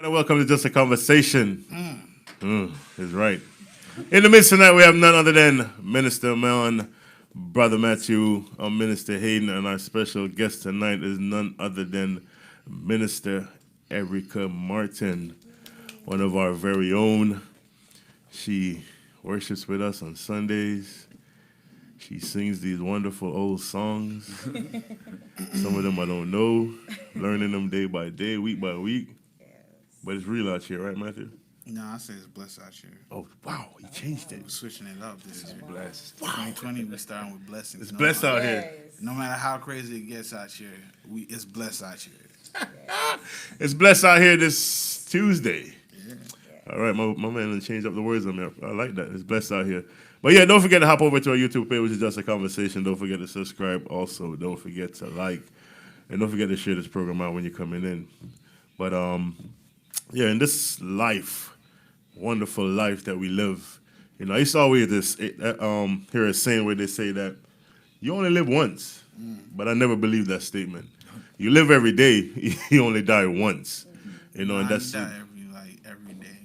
And welcome to Just a Conversation. Is right. In the midst of that, we have none other than Minister Melon, Brother Matthew, Minister Hayden, and our special guest tonight is none other than Minister Erica Martin, one of our very own. She worships with us on Sundays. She sings these wonderful old songs. Some of them I don't know, learning them day by day, week by week. But it's real out here, right, Matthew? No, I say it's blessed out here. Oh, wow, he changed it. We're switching it up. This is blessed. 2020, we're starting with blessings. It's blessed out here. No matter how crazy it gets out here, it's blessed out here. It's blessed out here this Tuesday. Yeah. All right, my man done changed up the words on me. I like that. It's blessed out here. But yeah, don't forget to hop over to our YouTube page, which is Just a Conversation. Don't forget to subscribe. Also, don't forget to like. And don't forget to share this program out when you're coming in. But yeah, in this life, wonderful life that we live, you know, I used to always hear a saying where they say that you only live once, but I never believed that statement. You live every day, you only die once, you know, and that's you die every day.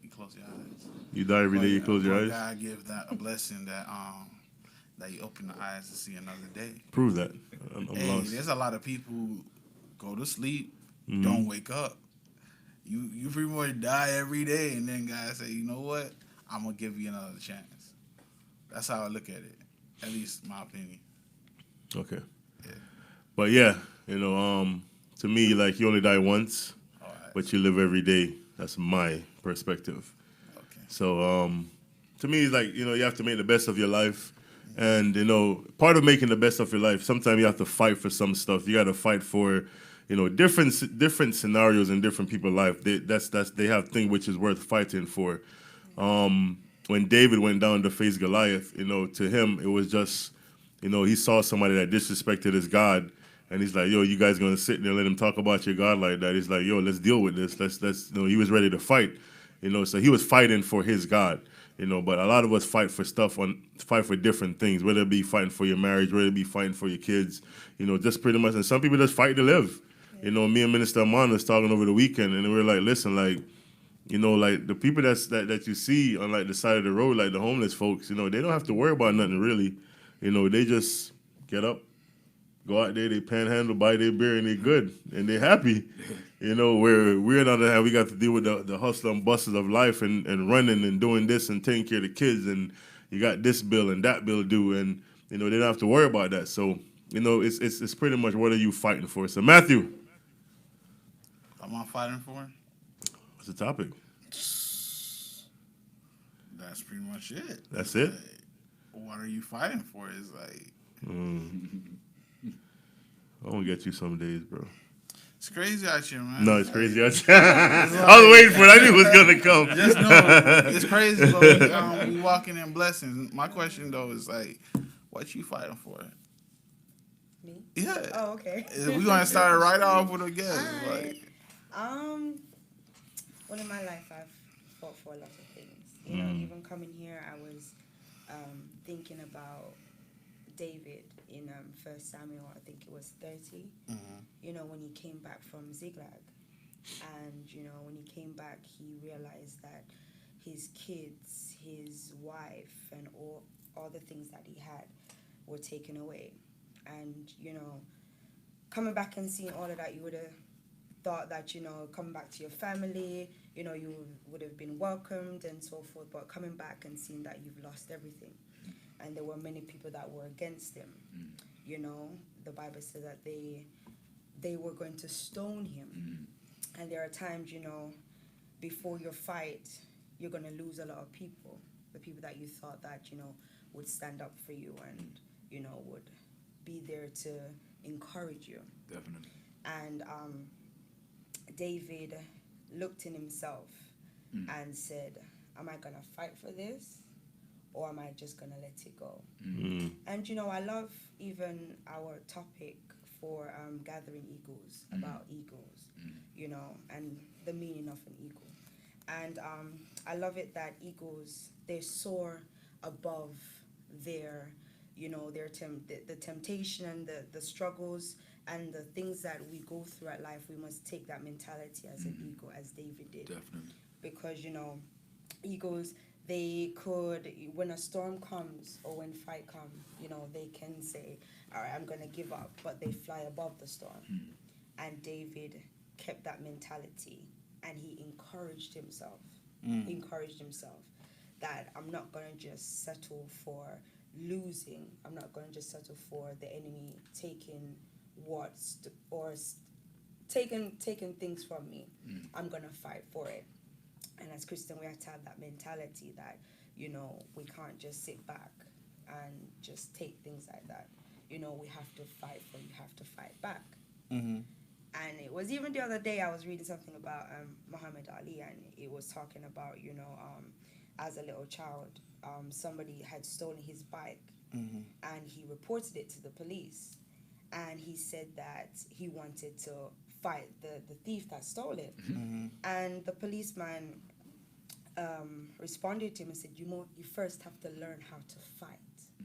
You close your eyes. You die every day, you close your eyes. God give that a blessing that you open the eyes to see another day. Prove that. I'm lost. There's a lot of people who go to sleep, don't wake up. You pretty much die every day, and then God say, you know what? I'm gonna give you another chance. That's how I look at it. At least my opinion. Okay. Yeah. But yeah, you know, to me, like, you only die once, but you live every day. That's my perspective. Okay. So to me, it's like, you know, you have to make the best of your life. And, you know, part of making the best of your life, sometimes you have to fight for some stuff. You got to fight for, you know, different scenarios in different people's life. They have things which is worth fighting for. When David went down to face Goliath, you know, to him, it was just, you know, he saw somebody that disrespected his God. And he's like, yo, you guys going to sit there and let him talk about your God like that? He's like, yo, let's deal with this. Let's, you know, he was ready to fight, you know, so he was fighting for his God, you know, but a lot of us fight for fight for different things, whether it be fighting for your marriage, whether it be fighting for your kids, you know, just pretty much. And some people just fight to live. You know, me and Minister Amon was talking over the weekend, and we were like, listen, like, you know, like, the people that you see on, like, the side of the road, like the homeless folks, you know, they don't have to worry about nothing, really. You know, they just get up, go out there, they panhandle, buy their beer, and they're good, and they're happy. You know, where we're on the other hand, we got to deal with the hustle and bustle of life and running and doing this and taking care of the kids, and you got this bill and that bill due, and, you know, they don't have to worry about that. So, you know, it's pretty much what are you fighting for. So, Matthew. Am I fighting for? What's the topic? That's pretty much it. That's it? Like, what are you fighting for? It's like... I'm going to get you some days, bro. It's crazy out here, man. No, it's crazy out here. I was waiting for it. I knew it was going to come. Just know it's crazy, but we walking in blessings. My question, though, is like, what you fighting for? Me? Yeah. Oh, okay. We're going to start it right off with a guess. Like, well, in my life, I've fought for a lot of things. You know, even coming here, I was thinking about David in 1 Samuel, I think it was 30. You know, when he came back from Ziklag. And, you know, when he came back, he realized that his kids, his wife, and all the things that he had were taken away. And, you know, coming back and seeing all of that, you would have thought that, you know, coming back to your family, you know, you would have been welcomed and so forth, but coming back and seeing that you've lost everything. And there were many people that were against him. You know, the Bible said that they were going to stone him. And there are times, you know, before your fight, you're going to lose a lot of people. The people that you thought that, you know, would stand up for you and, you know, would be there to encourage you. Definitely. And David looked in himself and said, am I going to fight for this? Or am I just going to let it go? And, you know, I love even our topic for Gathering Eagles, about eagles, you know, and the meaning of an eagle. And I love it that eagles, they soar above their, you know, the temptation and the struggles and the things that we go through at life, we must take that mentality as an eagle, as David did. Definitely. Because, you know, eagles, they could, when a storm comes or when fight comes, you know, they can say, all right, I'm going to give up, but they fly above the storm. And David kept that mentality, and he encouraged himself. He encouraged himself that I'm not going to just settle for losing. I'm not going to just settle for the enemy taking taking things from me. I'm going to fight for it. And as Christian, we have to have that mentality that, you know, we can't just sit back and just take things like that. You know, we have to fight for, you have to fight back. And it was even the other day I was reading something about Muhammad Ali, and it was talking about, you know, as a little child, somebody had stolen his bike, and he reported it to the police. And he said that he wanted to fight the thief that stole it. And the policeman responded to him and said, you first have to learn how to fight.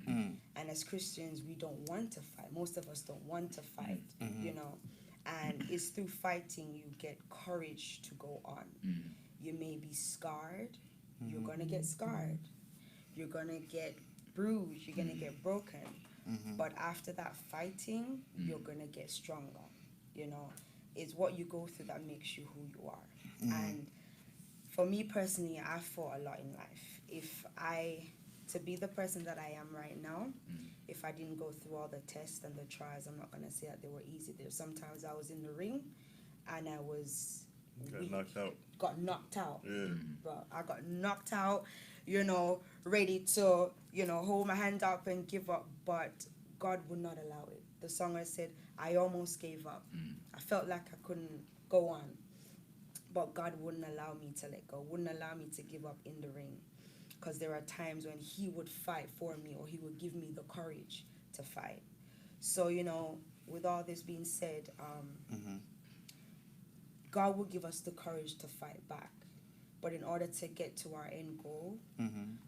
And as Christians, we don't want to fight. Most of us don't want to fight, you know. And it's through fighting you get courage to go on. You may be scarred. You're going to get scarred. You're going to get bruised. You're going to get broken. But after that fighting, you're going to get stronger. You know, it's what you go through that makes you who you are. And for me personally, I fought a lot in life. To be the person that I am right now, if I didn't go through all the tests and the trials, I'm not going to say that they were easy. There's sometimes I was in the ring and I was got knocked out. Bro, I got knocked out, you know, ready to, you know, hold my hand up and give up, but God would not allow it. The songwriter said, I almost gave up. I felt like I couldn't go on, but God wouldn't allow me to let go, wouldn't allow me to give up in the ring. Because there are times when he would fight for me, or he would give me the courage to fight. So, you know, with all this being said, God will give us the courage to fight back. But in order to get to our end goal,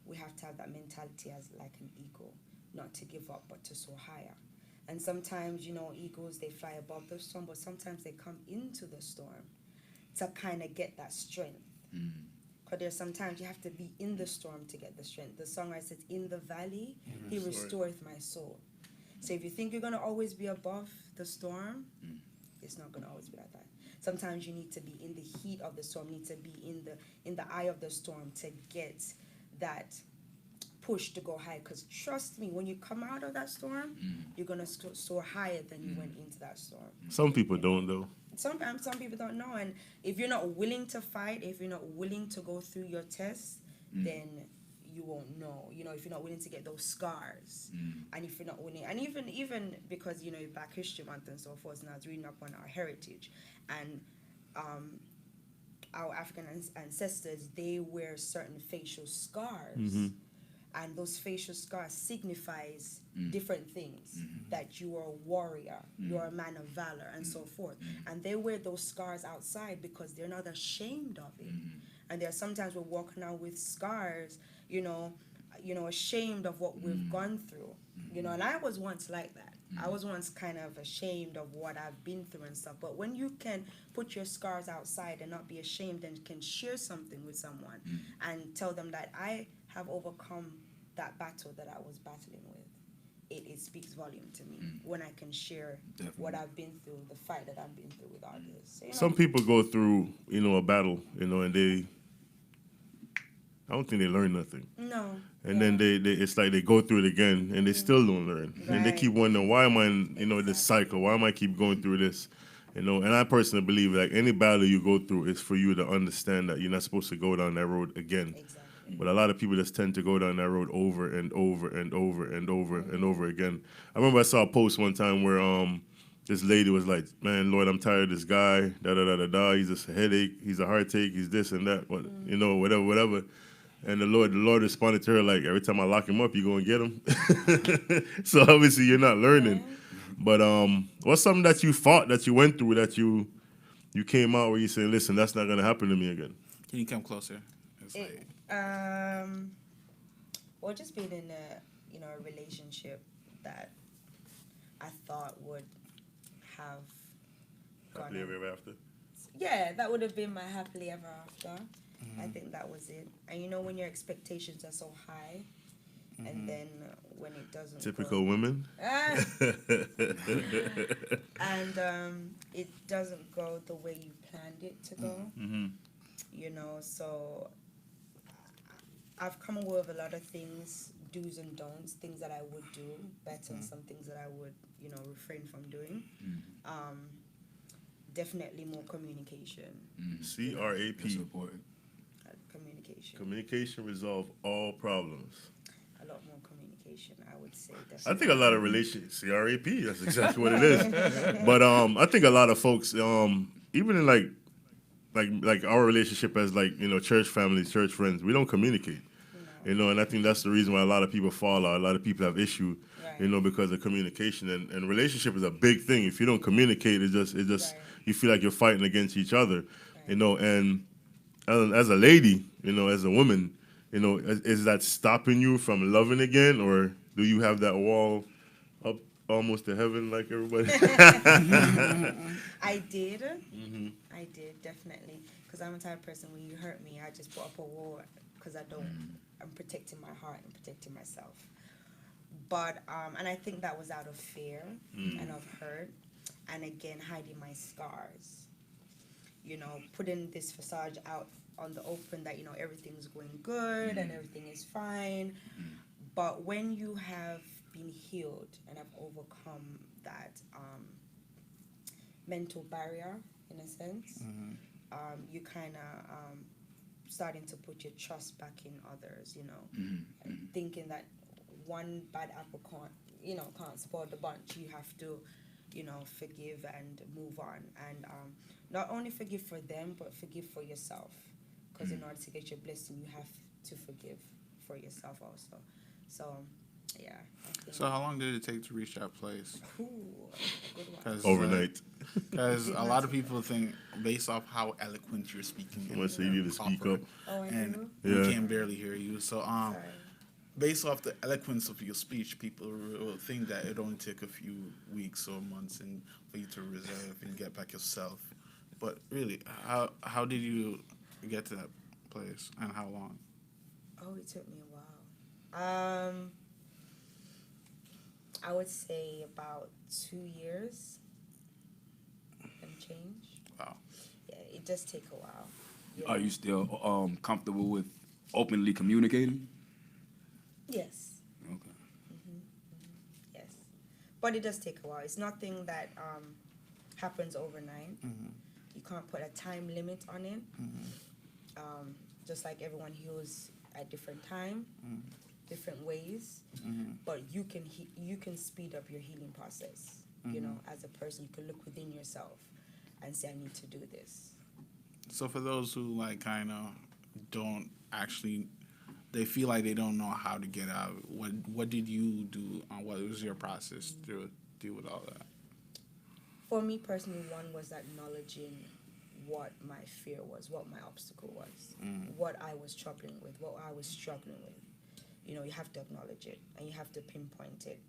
we have to have that mentality as like an eagle, not to give up, but to soar higher. And sometimes, you know, eagles, they fly above the storm, but sometimes they come into the storm to kind of get that strength. Because there's sometimes you have to be in the storm to get the strength. The songwriter says, in the valley, he restoreth my soul. So if you think you're going to always be above the storm, it's not going to always be like that. Sometimes you need to be in the heat of the storm, you need to be in the eye of the storm to get that push to go high. Because trust me, when you come out of that storm, you're going to soar higher than you went into that storm. Some people don't, though. Sometimes some people don't know, and if you're not willing to fight, if you're not willing to go through your tests, then you won't know. You know, if you're not willing to get those scars, and if you're not willing, and even because, you know, Black History Month and so forth, and I was reading up on our heritage, and our African ancestors, they wear certain facial scars. And those facial scars signifies different things, that you are a warrior, you're a man of valor, and so forth. And they wear those scars outside because they're not ashamed of it. And there are sometimes we're walking out with scars, you know, ashamed of what we've gone through, you know. And I was once like that. I was once kind of ashamed of what I've been through and stuff. But when you can put your scars outside and not be ashamed, and can share something with someone and tell them that I have overcome that battle that I was battling with, it speaks volume to me when I can share what I've been through, the fight that I've been through with others. So, you know, Some people go through, you know, a battle, you know, and I don't think they learn nothing. No. And then they it's like they go through it again and they still don't learn. And they keep wondering, why am I in, you know, this cycle? Why am I keep going through this? You know, and I personally believe like any battle you go through is for you to understand that you're not supposed to go down that road again. Exactly. But a lot of people just tend to go down that road over and over and over and over and over again. I remember I saw a post one time where this lady was like, man, Lord, I'm tired of this guy, da-da-da-da-da, he's just a headache, he's a heartache, he's this and that, you know, whatever. And the Lord responded to her like, every time I lock him up, you go and get him. So obviously you're not learning. But what's something that you fought, that you went through, that you came out where you say, listen, that's not going to happen to me again? Can you come closer? It's like, well, just being in a relationship that I thought would have Happily ever after. Yeah, that would have been my happily ever after. I think that was it. And you know when your expectations are so high, and then when it doesn't Typical go, women. and it doesn't go the way you planned it to go. You know, so I've come up with a lot of things, do's and don'ts, things that I would do better, and some things that I would, you know, refrain from doing. Definitely more communication. CRAP. That's important. Communication. Communication resolve all problems. A lot more communication, I would say. I Definitely. think a lot of relationships, CRAP, that's exactly what it is. But I think a lot of folks, even in like our relationship as like, you know, church families, church friends, we don't communicate. No. You know, and I think that's the reason why a lot of people fall out. A lot of people have issue, Right. you know, because of communication. And relationship is a big thing. If you don't communicate, it just Right. you feel like you're fighting against each other, Right. you know. And as a lady, you know, as a woman, you know, is that stopping you from loving again, or do you have that wall up almost to heaven like everybody? I did. I did, definitely. Because I'm the type of person, when you hurt me, I just put up a wall because I'm protecting my heart and protecting myself. But, and I think that was out of fear and of hurt. And again, hiding my scars. You know, putting this facade out on the open that, you know, everything's going good and everything is fine. But when you have been healed and have overcome that mental barrier, in a sense, you kind of starting to put your trust back in others, you know, and thinking that one bad apple can't spoil the bunch. You have to, you know, forgive and move on, and not only forgive for them, but forgive for yourself, because in order to get your blessing, you have to forgive for yourself also. So, yeah. I think, So how long did it take to reach that place? ooh, good one. 'Cause, Overnight. Because a lot of people think, based off how eloquent you're speaking, Someone say you need to speak proper, up. Oh, I and do? we Yeah. can barely hear you. So Sorry. based off the eloquence of your speech, people will think that it only take a few weeks or months and for you to reserve and get back yourself. But really, how did you get to that place, and how long? Oh, it took me a while. I would say about 2 years and change. Wow. Yeah, it does take a while. Yeah. Are you still comfortable with openly communicating? Yes. Okay. Yes, but it does take a while. It's nothing that happens overnight. You can't put a time limit on it. Just like everyone heals at different time, different ways. But you can speed up your healing process. You know, as a person, you can look within yourself and say, I need to do this. So for those who like kind of don't actually, they feel like they don't know how to get out. What did you do? What was your process to deal with all that? For me personally, one was acknowledging what my fear was, what my obstacle was, what I was struggling with, You know, you have to acknowledge it and you have to pinpoint it.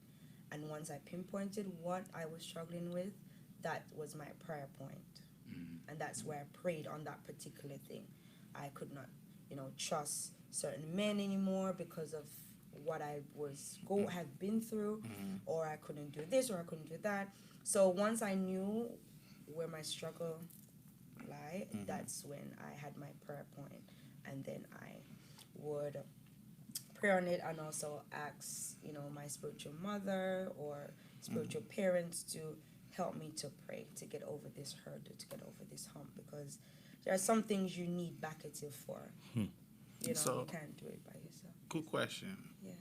And once I pinpointed what I was struggling with, that was my prayer point. And that's where I prayed on that particular thing. I could not, you know, trust certain men anymore because of what I have been through, or I couldn't do this or I couldn't do that. So once I knew where my struggle lie, that's when I had my prayer point, and then I would pray on it and also ask, you know, my spiritual mother or spiritual parents to help me to pray, to get over this hurdle, to get over this hump, because there are some things you need backative for. You know, So- you can't do it by yourself. Good question. Yes.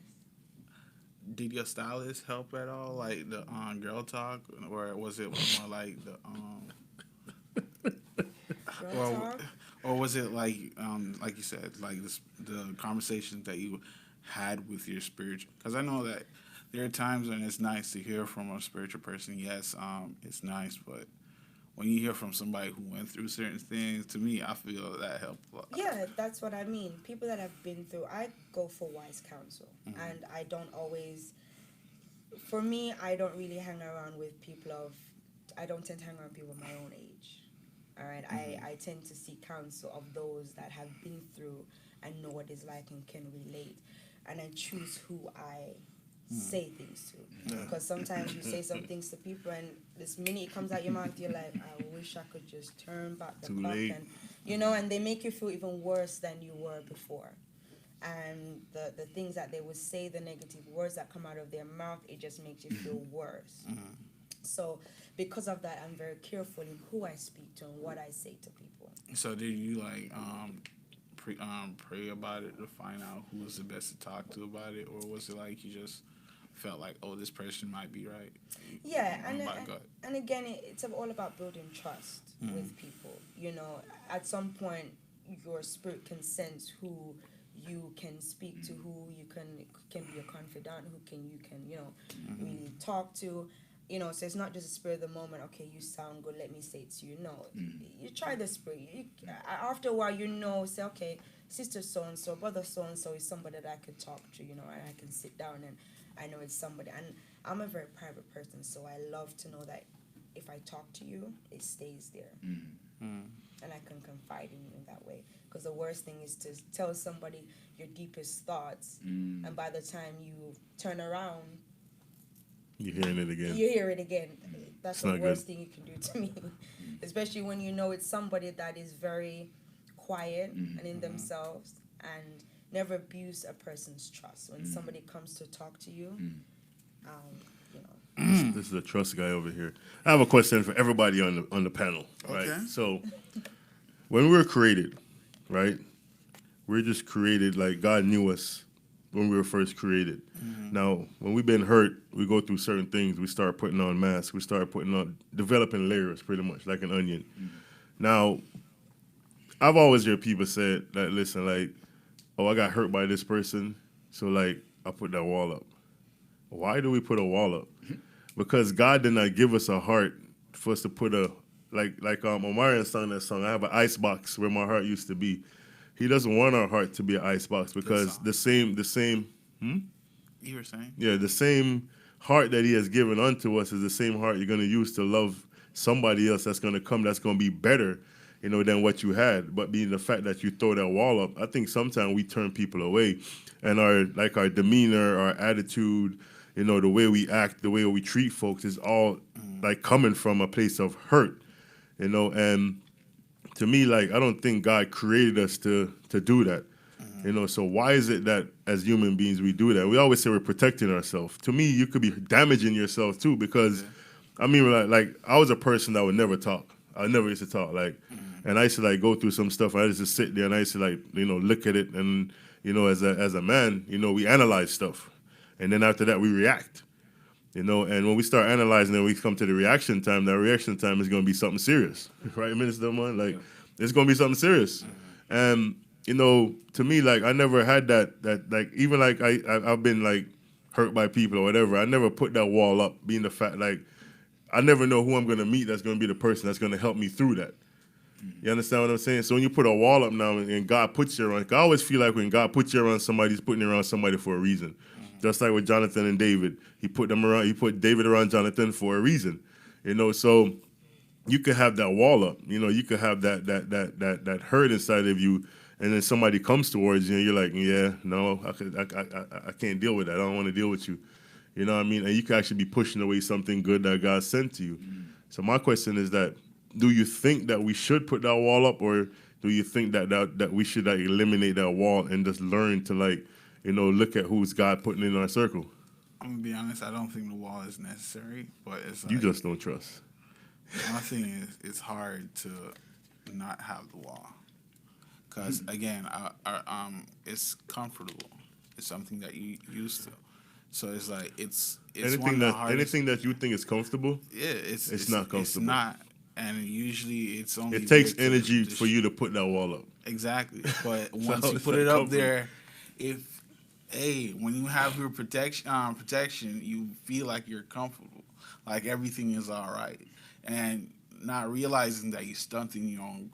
Did your stylist help at all, like the girl talk, or was it more like the Girl talk? or was it like you said, like the conversations that you had with your spiritual? Because I know that there are times when it's nice to hear from a spiritual person. Yes, it's nice, but when you hear from somebody who went through certain things, to me, I feel that helped a lot. Yeah, that's what I mean. People that have been through, I go for wise counsel. And I don't always, for me, I don't really hang around with people of I don't tend to hang around people my own age. All right, I tend to seek counsel of those that have been through and know what it's like and can relate, and I choose who I say things to. Because sometimes you say some things to people, and this minute it comes out your mouth, you're like, I wish I could just turn back the Too clock, late. and and they make you feel even worse than you were before. And the things that they would say, the negative words that come out of their mouth, it just makes you feel worse. So because of that, I'm very careful in who I speak to and what I say to people. So did you like pray about it to find out who was the best to talk to about it, or was it like you just felt like, oh, this person might be right? Yeah, Gut. and again, it's all about building trust with people. At some point, your spirit can sense who you can speak to, who you can be a confidant, who you can really talk to. So it's not just a spirit of the moment. Okay, you sound good. Let me say it to you. No, you try the spirit. After a while, say, okay, sister so and so, brother so and so is somebody that I could talk to. And I can sit down and I know it's somebody. And I'm a very private person, so I love to know that if I talk to you, it stays there, and I can confide in you in that way. Because the worst thing is to tell somebody your deepest thoughts, and by the time you turn around, You're hearing it again. you hear it again. That's It's the not worst good. thing you can do to me. Especially when you know it's somebody that is very quiet and in themselves and never abuse a person's trust. When somebody comes to talk to you, This is a trust guy over here. I have a question for everybody on the panel. Right. Okay. So, when we were created, right? We're just created like God knew us when we were first created. Now, when we've been hurt, we go through certain things. We start putting on masks. We start developing layers, pretty much like an onion. Now, I've always heard people say that, listen, like, oh, I got hurt by this person, so like I put that wall up. Why do we put a wall up? Because God did not give us a heart for us to put like Omarion sung that song. I have an ice box where my heart used to be. He doesn't want our heart to be an ice box because the same. You were saying? Yeah, the same heart that He has given unto us is the same heart you're going to use to love somebody else that's going to come, that's going to be better, than what you had. But being the fact that you throw that wall up, I think sometimes we turn people away, and our demeanor, our attitude, the way we act, the way we treat folks is all like coming from a place of hurt, and to me, like, I don't think God created us to do that. So why is it that as human beings we do that? We always say we're protecting ourselves. To me, you could be damaging yourself too, because I mean, like I was a person that would never talk. I never used to talk, like, and I used to like go through some stuff. I used to sit there and I used to like look at it, and as a man, we analyze stuff, and then after that we react. And when we start analyzing it, we come to the reaction time. That reaction time is going to be something serious, right, Minister Man? Like, it's going to be something serious. And to me, like, I never had that like, even like I've been like hurt by people or whatever. I never put that wall up. Being the fact, like, I never know who I'm going to meet that's going to be the person that's going to help me through that. You understand what I'm saying? So when you put a wall up now and God puts you around, I always feel like when God puts you around somebody, He's putting you around somebody for a reason. Just like with Jonathan and David, He put David around Jonathan for a reason. So you could have that wall up. You could have that hurt inside of you, and then somebody comes towards you, and you're like, yeah, no, I can't deal with that. I don't want to deal with you. You know what I mean? And you could actually be pushing away something good that God sent to you. So my question is that, do you think that we should put that wall up, or do you think that we should like eliminate that wall and just learn to like, look at who's God putting in our circle? I'm gonna be honest. I don't think the wall is necessary, but it's like, You just don't trust. my thing is it's hard to not have the wall, because again, it's comfortable. It's something that you used to, so it's like it's one of the hardest. Anything that you think is comfortable, Yeah, it's not comfortable. It's not, and usually it's only. It takes there to energy for you to put that wall up. Exactly, but once you it's put not it up comfortable. there, when you have your protection, you feel like you're comfortable, like everything is all right, and not realizing that you're stunting your own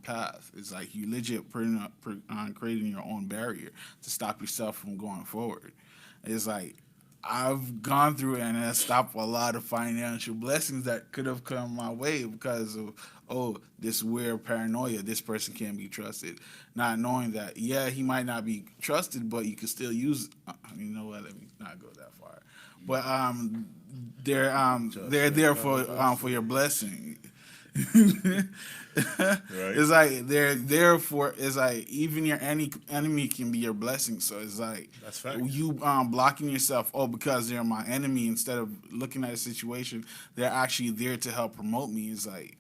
path. It's like you legit creating your own barrier to stop yourself from going forward. It's like I've gone through it and has stopped a lot of financial blessings that could have come my way because of this weird paranoia. This person can't be trusted, not knowing that he might not be trusted, but you can still use. You know what? Let me not go that far. But they're there for your blessing. Right. It's like they're there for. It's like even your enemy can be your blessing. So it's like That's fact. you blocking yourself. Oh, because they're my enemy. Instead of looking at a situation, they're actually there to help promote me. It's like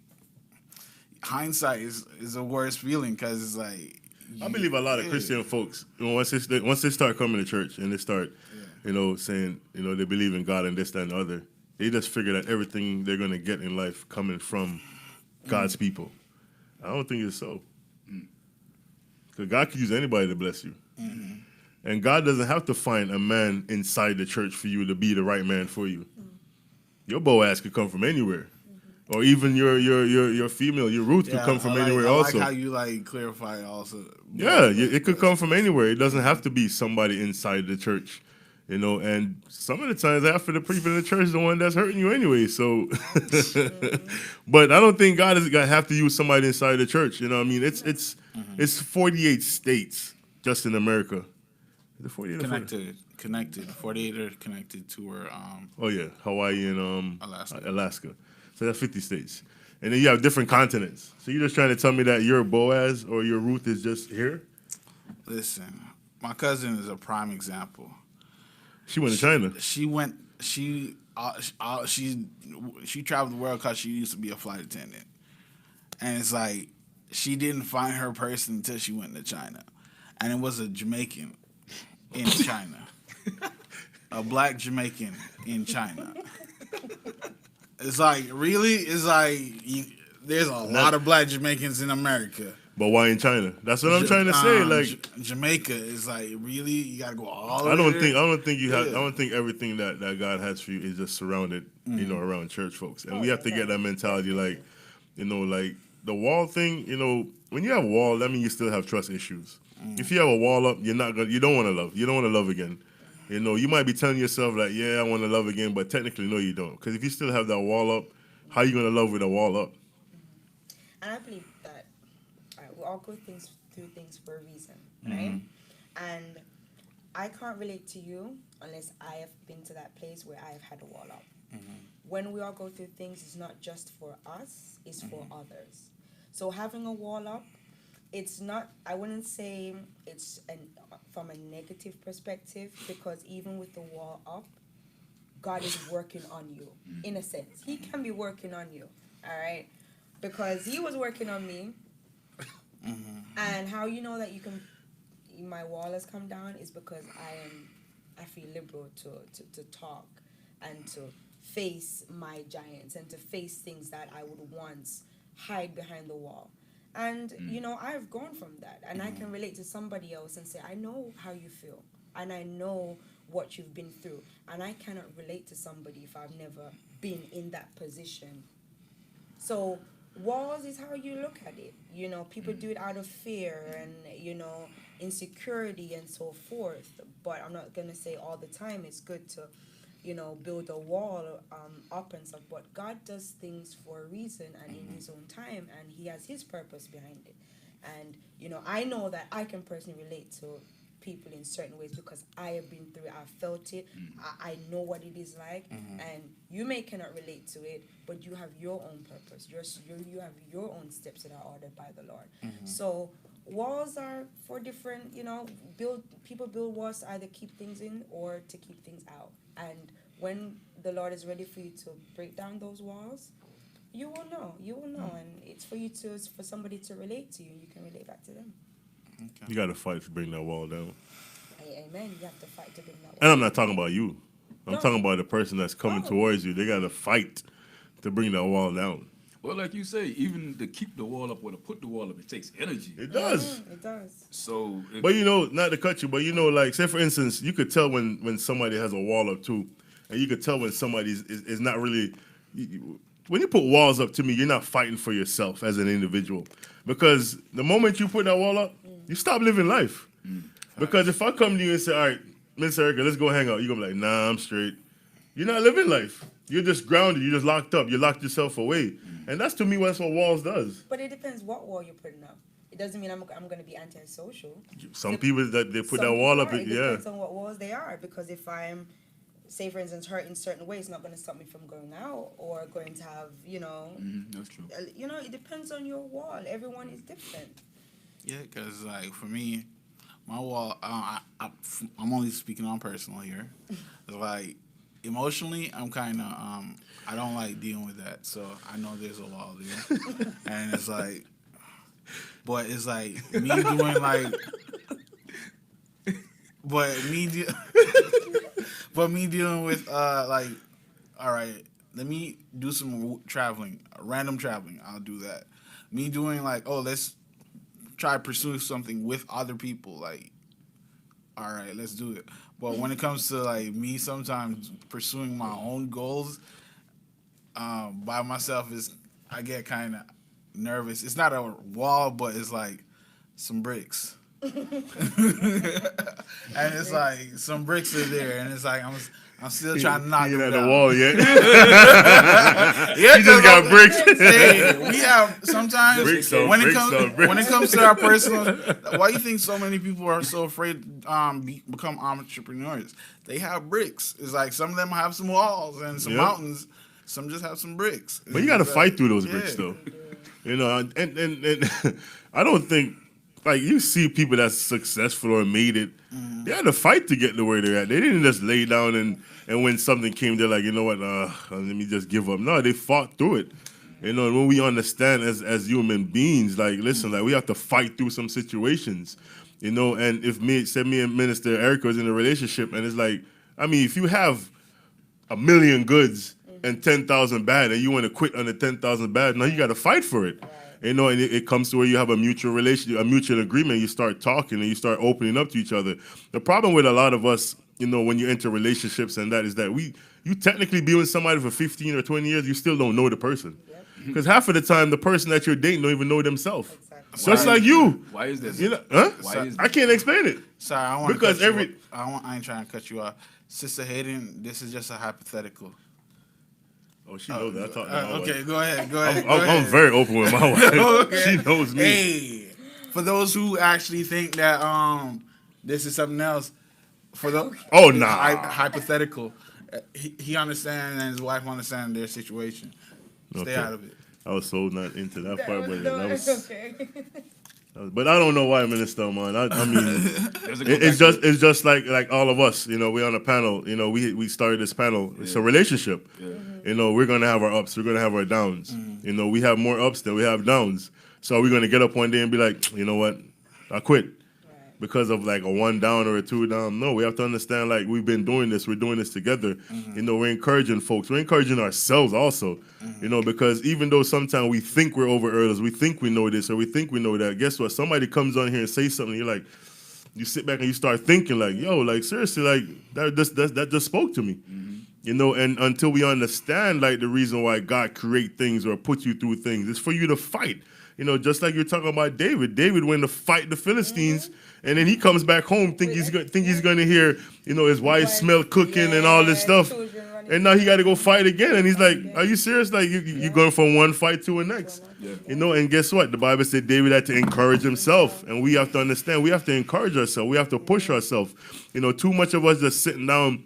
hindsight is the worst feeling because it's like I believe a lot of Christian folks, once they start coming to church and they start, saying, they believe in God and this, that, and the other, they just figure that everything they're going to get in life coming from God's people. I don't think it's so. Because God can use anybody to bless you. Mm-hmm. And God doesn't have to find a man inside the church for you to be the right man for you. Your Boaz could come from anywhere. Or even your female, your Ruth could come from anywhere also. I like how you clarify it also. Yeah, it could come from anywhere. It doesn't have to be somebody inside the church, And some of the times, after the people in the church is the one that's hurting you anyway. So, but I don't think God is gonna have to use somebody inside the church. You know what I mean? It's 48 states just in America. The 48 connected. 48 are connected to where Hawaii and Alaska. So that's 50 states. And then you have different continents. So you're just trying to tell me that your Boaz or your Ruth is just here? Listen, my cousin is a prime example. She went to China. She traveled the world because she used to be a flight attendant. And it's like she didn't find her person until she went to China. And it was a Jamaican in China. A black Jamaican in China. It's like, really? It's like, there's a lot of black Jamaicans in America. But why in China? That's what I'm trying to say. Like Jamaica is like, really? You got to go all the way there? I don't think everything that God has for you is just surrounded, around church folks. And we have to get that mentality, like the wall thing, when you have a wall, that means you still have trust issues. If you have a wall up, you don't want to love. You don't want to love again. You might be telling yourself like, yeah, I want to love again, but technically, no, you don't. Because if you still have that wall up, how are you going to love with a wall up? And I believe that we all go through things for a reason, right? And I can't relate to you unless I have been to that place where I have had a wall up. When we all go through things, it's not just for us, it's for others. So having a wall up, it's not, I wouldn't say it's from a negative perspective, because even with the wall up, God is working on you, in a sense. He can be working on you, all right? Because he was working on me. And how you know that my wall has come down is because I feel liberal to talk and to face my giants and to face things that I would once hide behind the wall. And, I've gone from that. And I can relate to somebody else and say, I know how you feel. And I know what you've been through. And I cannot relate to somebody if I've never been in that position. So walls is how you look at it. People do it out of fear and, insecurity and so forth. But I'm not going to say all the time it's good to, build a wall up and stuff. But God does things for a reason and in his own time. And he has his purpose behind it. And, I know that I can personally relate to people in certain ways because I have been through it. I've felt it. I know what it is like. And you may cannot relate to it, but you have your own purpose. You have your own steps that are ordered by the Lord. So walls are for different, people build walls to either keep things in or to keep things out. And when the Lord is ready for you to break down those walls, you will know. And it's for somebody to relate to you. You can relate back to them. Okay. You got to fight to bring that wall down. Amen. You have to fight to bring that wall down. And I'm not talking about you. I'm talking about the person that's coming towards you. They got to fight to bring that wall down. Well, like you say, even to keep the wall up or to put the wall up, it takes energy. It does. It does. So, but not to cut you, but like, say for instance, you could tell when somebody has a wall up too, and you could tell when somebody is not really. When you put walls up, to me, you're not fighting for yourself as an individual, because the moment you put that wall up, you stop living life. Because if I come to you and say, all right, Miss Erica, let's go hang out. You're gonna be like, nah, I'm straight. You're not living life. You're just grounded. You're just locked up. You locked yourself away. And that's to me that's what walls does. But it depends what wall you're putting up. It doesn't mean I'm going to be antisocial. Some people that they put Some that wall people up, are. It yeah. depends on what walls they are. Because if I'm, say for instance, hurt in certain ways, it's not going to stop me from going out or going to have, That's true. It depends on your wall. Everyone is different. Yeah, because like for me, my wall. I'm only speaking on personal here. It's like emotionally, I'm kind of I don't like dealing with that. So I know there's a wall there, and it's like, but it's like me doing like, but me dealing with like, all right, let me do some traveling, random traveling. I'll do that. Me doing like, oh, let's try pursuing something with other people. Like, all right, let's do it. But when it comes to like me, sometimes pursuing my own goals by myself I get kind of nervous. It's not a wall, but it's like some bricks. And it's like some bricks are there, and it's like I'm still trying to knock them at down. the wall yet. Yeah, He just got bricks. Hey, we have sometimes Bricks on when it bricks comes on bricks. when it comes to our personal. Why do you think so many people are so afraid become entrepreneurs? They have bricks. It's like some of them have some walls and some mountains. Some just have some bricks. But you got to fight through those bricks, though. And I don't think, like, you see people that's successful or made it, they had to fight to get to where they're at. They didn't just lay down and when something came, they're like, you know what, let me just give up. No, they fought through it. And when we understand as human beings, like, listen, like, we have to fight through some situations, and if me and Minister Erica was in a relationship, and it's like, I mean, if you have 1 million goods and 10,000 bad, and you want to quit on the 10,000 bad, now you got to fight for it. And it comes to where you have a mutual relationship, a mutual agreement. You start talking and you start opening up to each other. The problem with a lot of us, when you enter relationships and that is that you technically be with somebody for 15 or 20 years, you still don't know the person. Because half of the time, the person that you're dating don't even know themselves. Exactly. Just like you. Why is this? Why is I can't explain it. Sorry, I want because I ain't trying to cut you off, Sister Hayden. This is just a hypothetical. Oh, she knows that. I talk to my okay, wife. go ahead. I'm very open with my wife. Okay. She knows me. Hey, for those who actually think that this is something else, for the hypothetical, he understands and his wife understands their situation. Stay out of it. I was so not into that part, but that was okay. But I don't know why, Minister, man. I mean, it's just like all of us. We're on a panel. We started this panel. It's a relationship. Yeah. We're gonna have our ups. We're gonna have our downs. We have more ups than we have downs. So we're gonna get up one day and be like, you know what, I quit because of like a 1 down or a 2 down. No, we have to understand, like, we've been doing this. We're doing this together. We're encouraging folks. We're encouraging ourselves also. Because even though sometimes we think we're over earlers, we think we know this or we think we know that, guess what? Somebody comes on here and says something, you're like, you sit back and you start thinking like, yo, like, seriously, like, that just spoke to me. And until we understand, like, the reason why God create things or put you through things, it's for you to fight. Just like you're talking about David. David went to fight the Philistines, and then he comes back home, think he's going to hear, his wife smell cooking and all this stuff. And now he got to go fight again. And he's like, are you serious? Like, you're going from one fight to the next. And guess what? The Bible said David had to encourage himself. And we have to understand, we have to encourage ourselves. We have to push ourselves. Too much of us just sitting down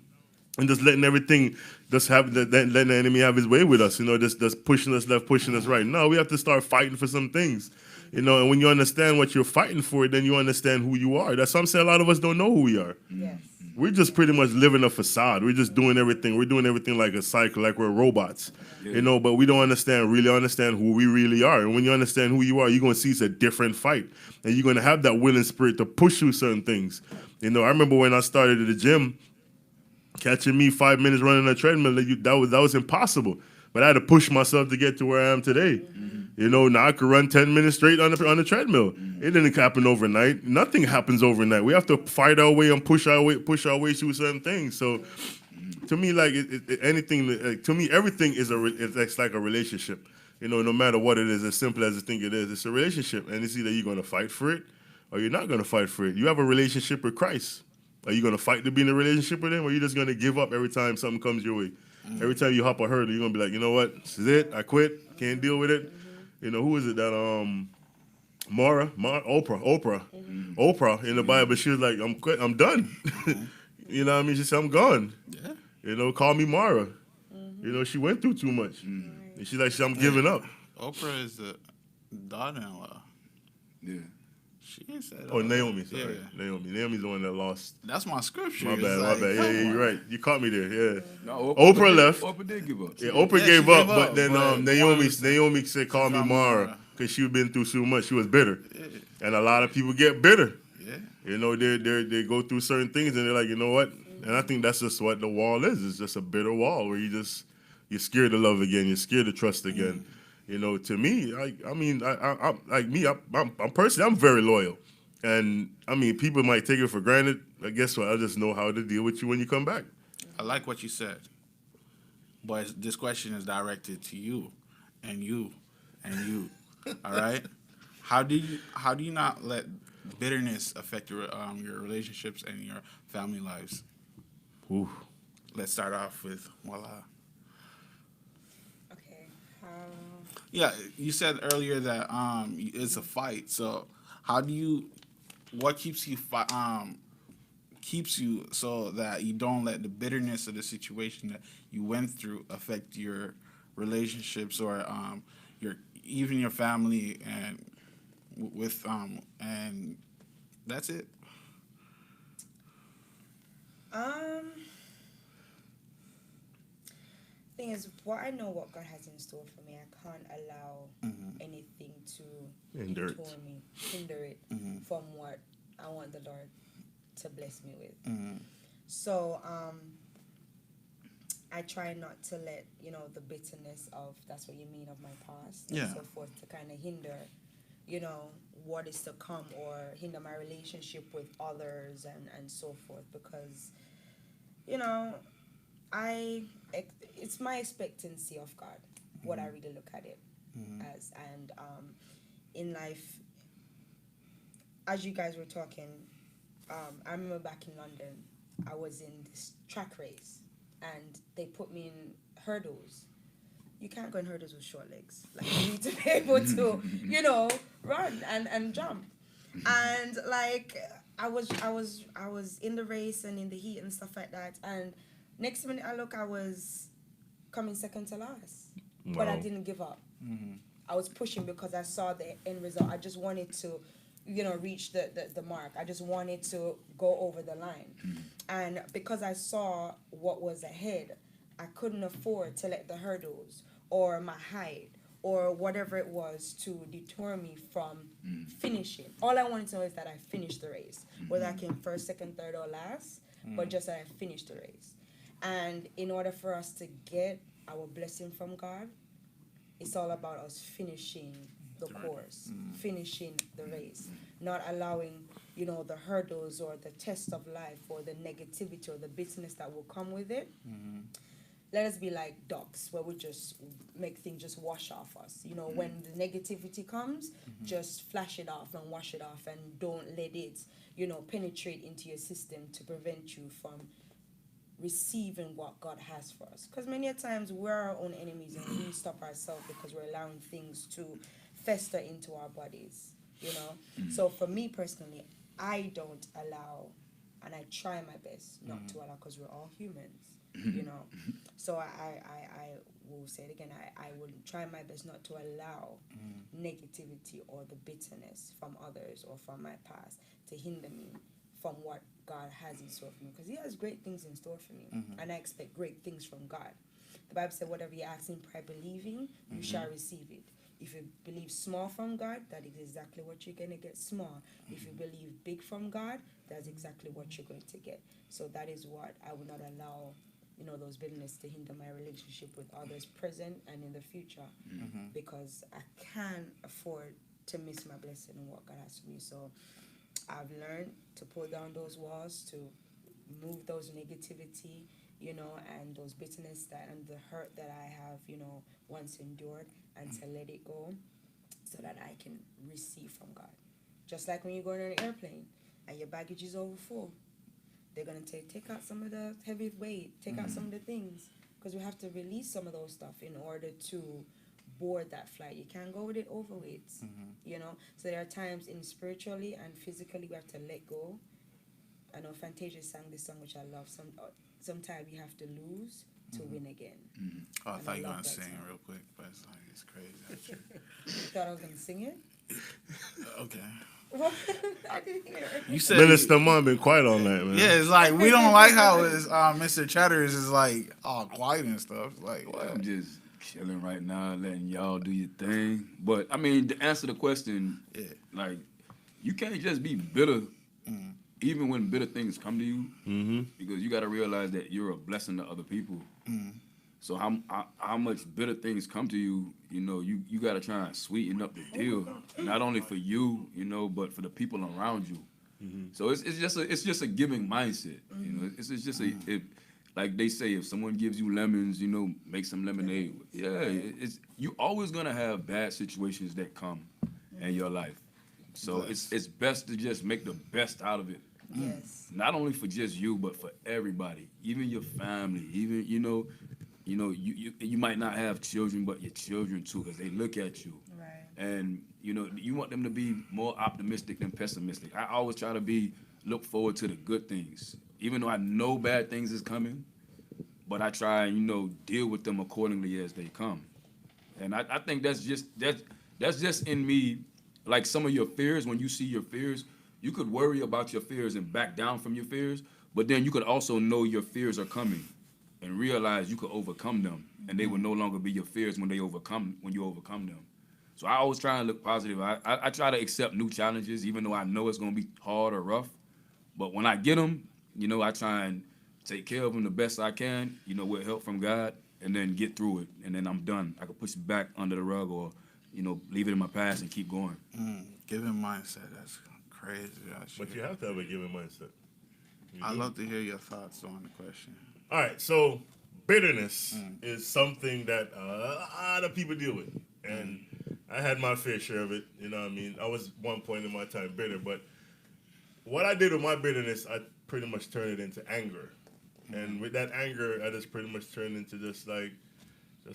and just letting everything, letting the enemy have his way with us, just pushing us left, pushing us right. No, we have to start fighting for some things. And when you understand what you're fighting for, then you understand who you are. That's why I'm saying a lot of us don't know who we are. Yes. We're just pretty much living a facade. We're just doing everything. We're doing everything like a cycle, like we're robots. But we don't really understand who we really are. And when you understand who you are, you're going to see it's a different fight. And you're going to have that willing spirit to push through certain things. I remember when I started at the gym, catching me 5 minutes running a treadmill, that was impossible. But I had to push myself to get to where I am today. Now I could run 10 minutes straight on the treadmill. It didn't happen overnight. Nothing happens overnight. We have to fight our way and push our way through certain things. So to me, like everything it's like a relationship. No matter what it is, as simple as I think it is, it's a relationship. And it's either you're going to fight for it or you're not going to fight for it. You have a relationship with Christ. Are you gonna fight to be in a relationship with him, or are you just gonna give up every time something comes your way? Every time you hop a hurdle, you're gonna be like, you know what, this is it. I quit. Can't deal with it. You know, who is it that Oprah in the Bible, she was like, I'm quit. I'm done. You know what I mean? She said, I'm gone. Yeah. You know, call me Mara. You know, she went through too much. And she's like, I'm giving up. Oprah is the daughter-in-law. Yeah. She ain't said Oh, all Naomi, that. sorry. Yeah. Naomi's the one that lost. That's my scripture. My It's bad, like, my bad. Yeah, come you're on. right. You caught me there, yeah. No, Oprah left. Oprah did give up. Yeah, Oprah Yeah, gave she up, gave but up, then but Naomi the one Naomi said, call me call me Mara, Mara. because she'd been through so much. She was bitter. And a lot of people get bitter. Yeah. You know, they go through certain things and they're like, you know what? And I think that's just what the wall is. It's just a bitter wall where you're scared to love again. You're scared to trust again. You know, to me, I'm personally, I'm very loyal. And I mean, people might take it for granted. I guess what? I just know how to deal with you when you come back. I like what you said, but this question is directed to you, and you, and you. All right. How do you not let bitterness affect your relationships and your family lives? Ooh. Let's start off with Voila. Okay. Yeah, you said earlier that it's a fight. So what keeps you so that you don't let the bitterness of the situation that you went through affect your relationships or even your family and with and that's it. Thing is, what I know what God has in store for me, I can't allow anything to Hinder it. hinder it from what I want the Lord to bless me with. So I try not to let the bitterness of that's what you mean of my past and so forth to kind of hinder what is to come or hinder my relationship with others and so forth, because it's my expectancy of God, what I really look at it as. And in life, as you guys were talking, I remember back in London, I was in this track race and they put me in hurdles. You can't go in hurdles with short legs. Like, you need to be able to, run and jump. And like I was in the race and in the heat and stuff like that. And next minute I look, I was coming second to last. Wow. But I didn't give up. I was pushing because I saw the end result. I just wanted to, reach the mark. I just wanted to go over the line. And because I saw what was ahead, I couldn't afford to let the hurdles or my height or whatever it was to deter me from finishing. All I wanted to know is that I finished the race. Whether I came first, second, third, or last, but just that I finished the race. And in order for us to get our blessing from God, it's all about us finishing the course, finishing the race, not allowing, the hurdles or the test of life or the negativity or the bitterness that will come with it. Let us be like ducks, where we just make things just wash off us. When the negativity comes, just flash it off and wash it off, and don't let it, penetrate into your system to prevent you from receiving what God has for us. Because many a times we're our own enemies and we stop ourselves because we're allowing things to fester into our bodies, So for me personally, I don't allow, and I try my best not to allow, because we're all humans, So I will say it again, I will try my best not to allow negativity or the bitterness from others or from my past to hinder me from what God has in store for me, because He has great things in store for me, and I expect great things from God. The Bible said, whatever you ask in prayer believing, you shall receive it. If you believe small from God, that is exactly what you're going to get, small. If you believe big from God, that's exactly what you're going to get. So that is what I will not allow, those bitterness to hinder my relationship with others present and in the future, because I can't afford to miss my blessing and what God has for me. So I've learned to pull down those walls, to move those negativity, and those bitterness and the hurt that I have, once endured, and to let it go so that I can receive from God. Just like when you go on an airplane and your baggage is over full, they're gonna take out some of the heavy weight, take out some of the things, because we have to release some of those stuff in order to board that flight. You can't go with it overweight, you know. So there are times in spiritually and physically we have to let go. I know Fantasia sang this song, which I love. Sometimes you have to lose to win again. Oh, I And thought you were love going to that sing song. real quick, but it's like, it's crazy. You thought I was gonna sing it? Okay. I didn't hear. You said Minister Mom been quiet all night, man. Yeah, it's like we don't like how it's Mr. Chatters is like all quiet and stuff. Like Well, what? I'm just chilling right now, letting y'all do your thing. But I mean, to answer the question, Yeah. like you can't just be bitter, even when bitter things come to you, because you got to realize that you're a blessing to other people. So how much bitter things come to you, you know, you got to try and sweeten up the deal, not only for you, you know, but for the people around you. So it's just a giving mindset, you know. It's just like they say, if someone gives you lemons, you know, make some lemonade. Yeah, it's you always gonna have bad situations that come in your life. So it's best to just make the best out of it. Yes. Not only for just you, but for everybody, even your family, even you might not have children, but your children too, because they look at you. Right. And you know, you want them to be more optimistic than pessimistic. I always try to look forward to the good things, even though I know bad things is coming. But I try and, you know, deal with them accordingly as they come. And I think that's just in me. Like some of your fears, when you see your fears, you could worry about your fears and back down from your fears. But then you could also know your fears are coming and realize you could overcome them, and they will no longer be your fears when you overcome them. So I always try and look positive. I try to accept new challenges, even though I know it's going to be hard or rough. But when I get them, you know, I try and take care of them the best I can, you know, with help from God, and then get through it, and then I'm done. I can push it back under the rug or, you know, leave it in my past and keep going. Giving mindset, that's crazy. But you have to have a given mindset. I'd love to hear your thoughts on the question. All right, so bitterness is something that a lot of people deal with, and I had my fair share of it. You know what I mean? I was one point in my time bitter, but what I did with my bitterness, I pretty much turned it into anger, and with that anger, I just pretty much turned into just a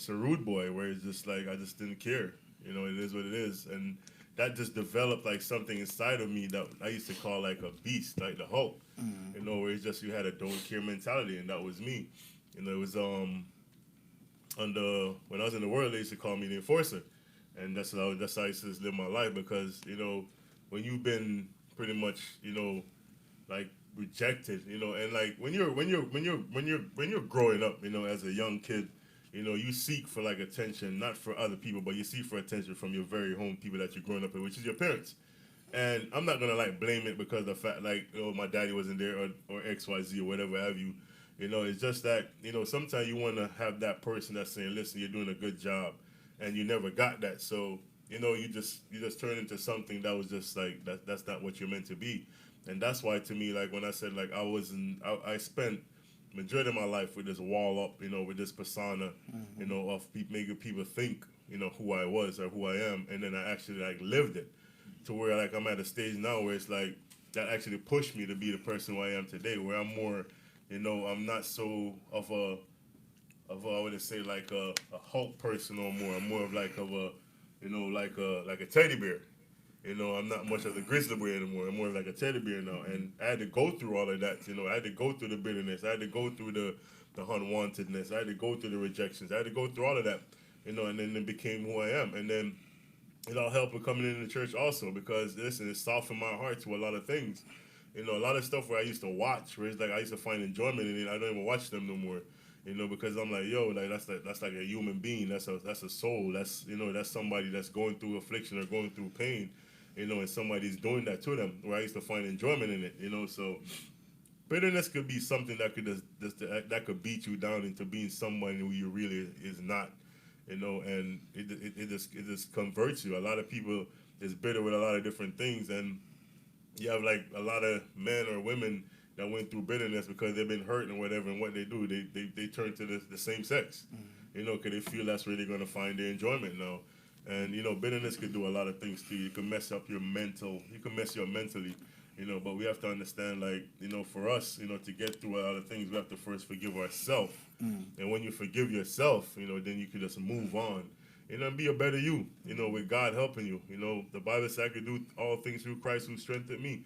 rude boy, where it's just like I just didn't care. You know, it is what it is, and that just developed like something inside of me that I used to call like a beast, like the Hulk. You know, where it's just you had a don't care mentality, and that was me. You know, it was when I was in the world, they used to call me the enforcer, and that's how I used to live my life, because you know, when you've been pretty much, you know, like rejected, you know, and like when you're growing up, you know, as a young kid, you know, you seek for like attention, not for other people, but you seek for attention from your very home people that you're growing up with, which is your parents. And I'm not gonna like blame it because of the fact like, oh, my daddy wasn't there or XYZ or whatever have you. You know, it's just that, you know, sometimes you wanna have that person that's saying, listen, you're doing a good job, and you never got that. So, you know, you just turn into something that was just like that's not what you're meant to be. And that's why to me, like when I said like I spent majority of my life with this wall up, you know, with this persona, you know, of making people think, you know, who I was or who I am, and then I actually like lived it to where like I'm at a stage now where it's like that actually pushed me to be the person who I am today, where I'm more, you know, I'm not so of a I would say like a Hulk person no more. I'm more of like a you know, like a teddy bear. You know, I'm not much of the grizzly bear anymore. I'm more like a teddy bear now. And I had to go through all of that. You know, I had to go through the bitterness. I had to go through the unwantedness. I had to go through the rejections. I had to go through all of that. You know, and then it became who I am. And then it all helped with coming into the church also, because listen, it softened my heart to a lot of things. You know, a lot of stuff where I used to watch, where it's like I used to find enjoyment in it. I don't even watch them no more. You know, because I'm like, yo, like that's like a human being. That's a soul. That's, you know, that's somebody that's going through affliction or going through pain. You know, and somebody's doing that to them, where I used to find enjoyment in it, you know. So bitterness could be something that could that could beat you down into being someone who you really is not, you know, and it just converts you. A lot of people is bitter with a lot of different things, and you have like a lot of men or women that went through bitterness because they've been hurt and whatever, and what they do, they turn to the same sex, you know, because they feel that's where they're going to find their enjoyment now. And, you know, bitterness could do a lot of things to you. It can mess up your mental. You can mess you up mentally. You know, but we have to understand, like, you know, for us, you know, to get through a lot of things, we have to first forgive ourselves. And when you forgive yourself, you know, then you can just move on, you know, and be a better you, you know, with God helping you. You know, the Bible says I could do all things through Christ who strengthened me.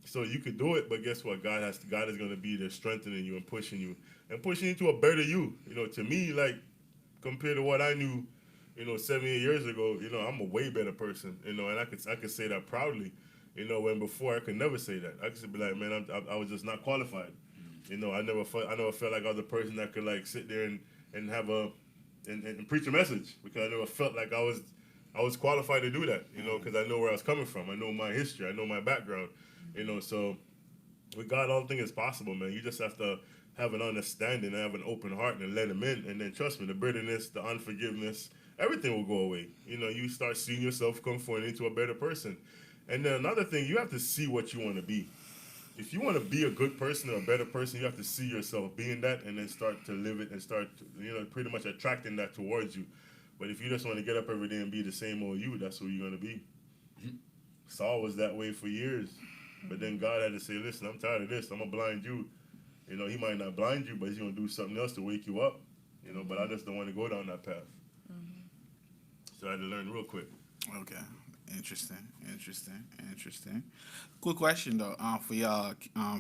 So you could do it, but guess what? God is going to be there strengthening you and pushing you to a better you. You know, to me, like, compared to what I knew, you know, 7, 8 years ago, you know, I'm a way better person, you know, and I could say that proudly, you know, when before I could never say that. I could be like, man, I was just not qualified. You know, I never felt like I was the person that could, like, sit there and have and preach a message, because I never felt like I was qualified to do that, you know, because I know where I was coming from. I know my history. I know my background, you know, so with God, all things is possible, man. You just have to have an understanding and have an open heart and let him in. And then trust me, the bitterness, the unforgiveness, everything will go away. You know, you start seeing yourself conforming into a better person. And then another thing, you have to see what you want to be. If you want to be a good person or a better person, you have to see yourself being that and then start to live it and start, you know, pretty much attracting that towards you. But if you just want to get up every day and be the same old you, that's who you're going to be. Saul was that way for years. But then God had to say, listen, I'm tired of this. I'm going to blind you. You know, he might not blind you, but he's going to do something else to wake you up. You know, but I just don't want to go down that path. So I had to learn real quick. Okay. Interesting. Quick question though, for y'all,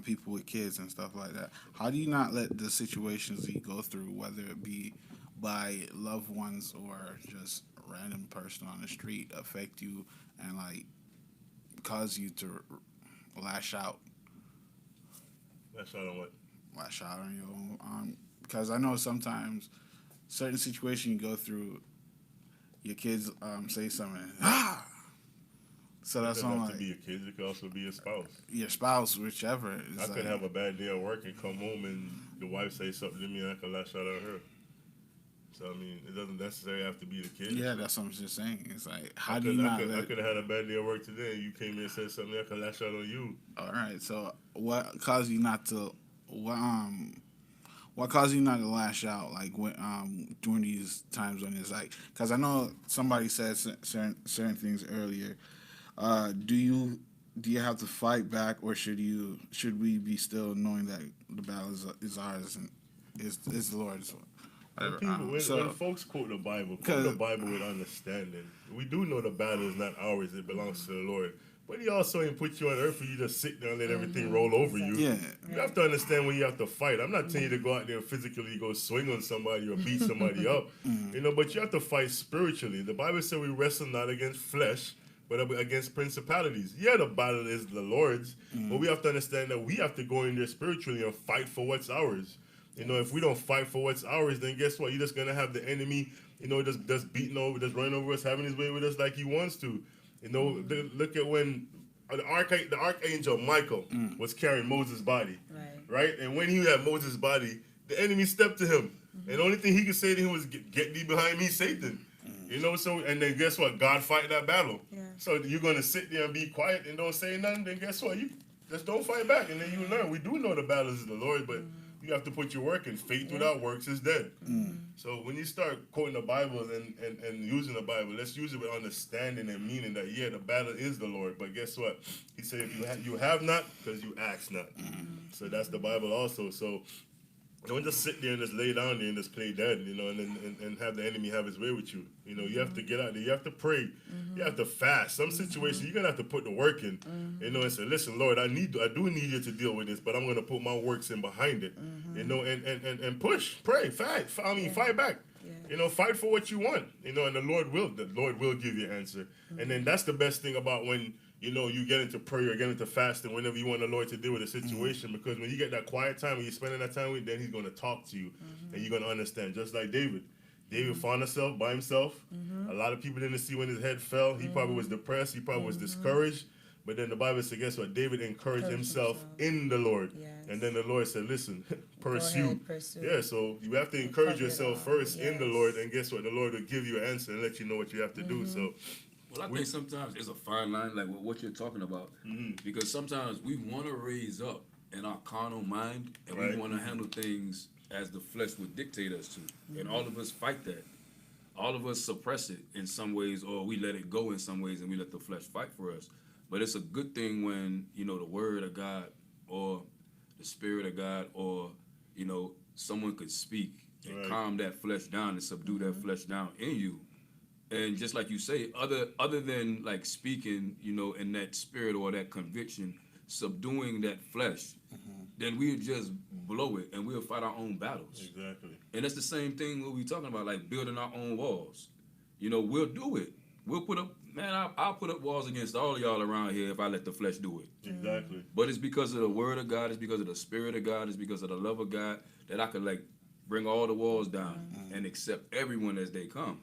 people with kids and stuff like that. How do you not let the situations you go through, whether it be by loved ones or just a random person on the street, affect you and like cause you to lash out? Lash out on what? Lash out on your own. Because I know sometimes certain situation you go through, your kids say something. So that's it doesn't all have to like be your kids. It could also be your spouse. your spouse, whichever. I could have a bad day at work and come home and the wife say something to me and I could lash out at her. So, I mean, it doesn't necessarily have to be the kid. Yeah, that's what I'm just saying. It's like, how I do you not I let... could have had a bad day at work today and you came in and said something, I could lash out on you. All right, so what caused you not to... What caused you not to lash out, like, when, during these times when it's like... Because I know somebody said certain things earlier. Do you have to fight back, or should we be still knowing that the battle is ours and is the Lord's? When folks quote the Bible with understanding. We do know the battle is not ours; it belongs to the Lord. But He also ain't put you on earth for you to sit down and let everything roll over you. Yeah. You have to understand when you have to fight. I'm not telling you to go out there and physically go swing on somebody or beat somebody up, you know. But you have to fight spiritually. The Bible says we wrestle not against flesh, but against principalities. Yeah, the battle is the Lord's, but we have to understand that we have to go in there spiritually and fight for what's ours. You know, if we don't fight for what's ours, then guess what? You're just gonna have the enemy, you know, just beating over, just running over us, having his way with us like he wants to. You know, look at when the archangel Michael was carrying Moses' body, right? And when he had Moses' body, the enemy stepped to him, and the only thing he could say to him was, "Get thee behind me, Satan." You know, so, and then guess what? God fight that battle. Yeah. So you're going to sit there and be quiet and don't say nothing, then guess what? You just don't fight back, and then you learn. We do know the battle is the Lord, but you have to put your work in. Faith without works is dead. So when you start quoting the Bible and using the Bible, let's use it with understanding and meaning that, yeah, the battle is the Lord, but guess what? He said, if you have not, because you ask not. So that's the Bible also. So don't just sit there and just lay down there and just play dead, you know, and have the enemy have his way with you. You know, you have to get out there. You have to pray. You have to fast. Some situations, you're going to have to put the work in, you know, and say, listen, Lord, I do need you to deal with this, but I'm going to put my works in behind it, you know, and push, pray, fight. Fight back. You know, fight for what you want, you know, and the Lord will give you an answer. And then that's the best thing about when, you know, you get into prayer or get into fasting whenever you want the Lord to deal with a situation, because when you get that quiet time, when you're spending that time with him, then he's going to talk to you and you're going to understand. Just like David. David found himself by himself. A lot of people didn't see when his head fell. He probably was depressed. He probably was discouraged. But then the Bible says, guess what? David encouraged himself in the Lord. Yes. And then the Lord said, listen, pursue. Yeah, so you have to encourage yourself first in the Lord. And guess what? The Lord will give you an answer and let you know what you have to do. So, well, I think sometimes it's a fine line, like what you're talking about, because sometimes we want to raise up in our carnal mind, and we want to handle things as the flesh would dictate us to, and all of us fight that. All of us suppress it in some ways, or we let it go in some ways, and we let the flesh fight for us. But it's a good thing when, you know, the word of God or the spirit of God or, you know, someone could speak and Right. calm that flesh down and subdue that flesh down in you. And just like you say, other than like speaking, you know, in that spirit or that conviction, subduing that flesh, then we'll just blow it and we'll fight our own battles. Exactly. And that's the same thing what we talking about, like building our own walls. You know, we'll do it. We'll put up, man, I'll put up walls against all of y'all around here if I let the flesh do it. Exactly. But it's because of the word of God, it's because of the spirit of God, it's because of the love of God that I could like bring all the walls down and accept everyone as they come.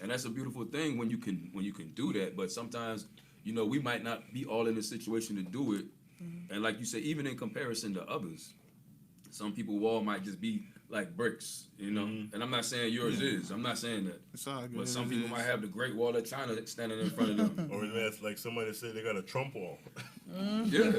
And that's a beautiful thing when you can do that. But sometimes, you know, we might not be all in the situation to do it. And like you say, even in comparison to others, some people's wall might just be like bricks, you know. And I'm not saying yours is. I'm not saying that. It's all good. But some people might have the Great Wall of China standing in front of them. Or that's like somebody said they got a Trump wall. Yeah.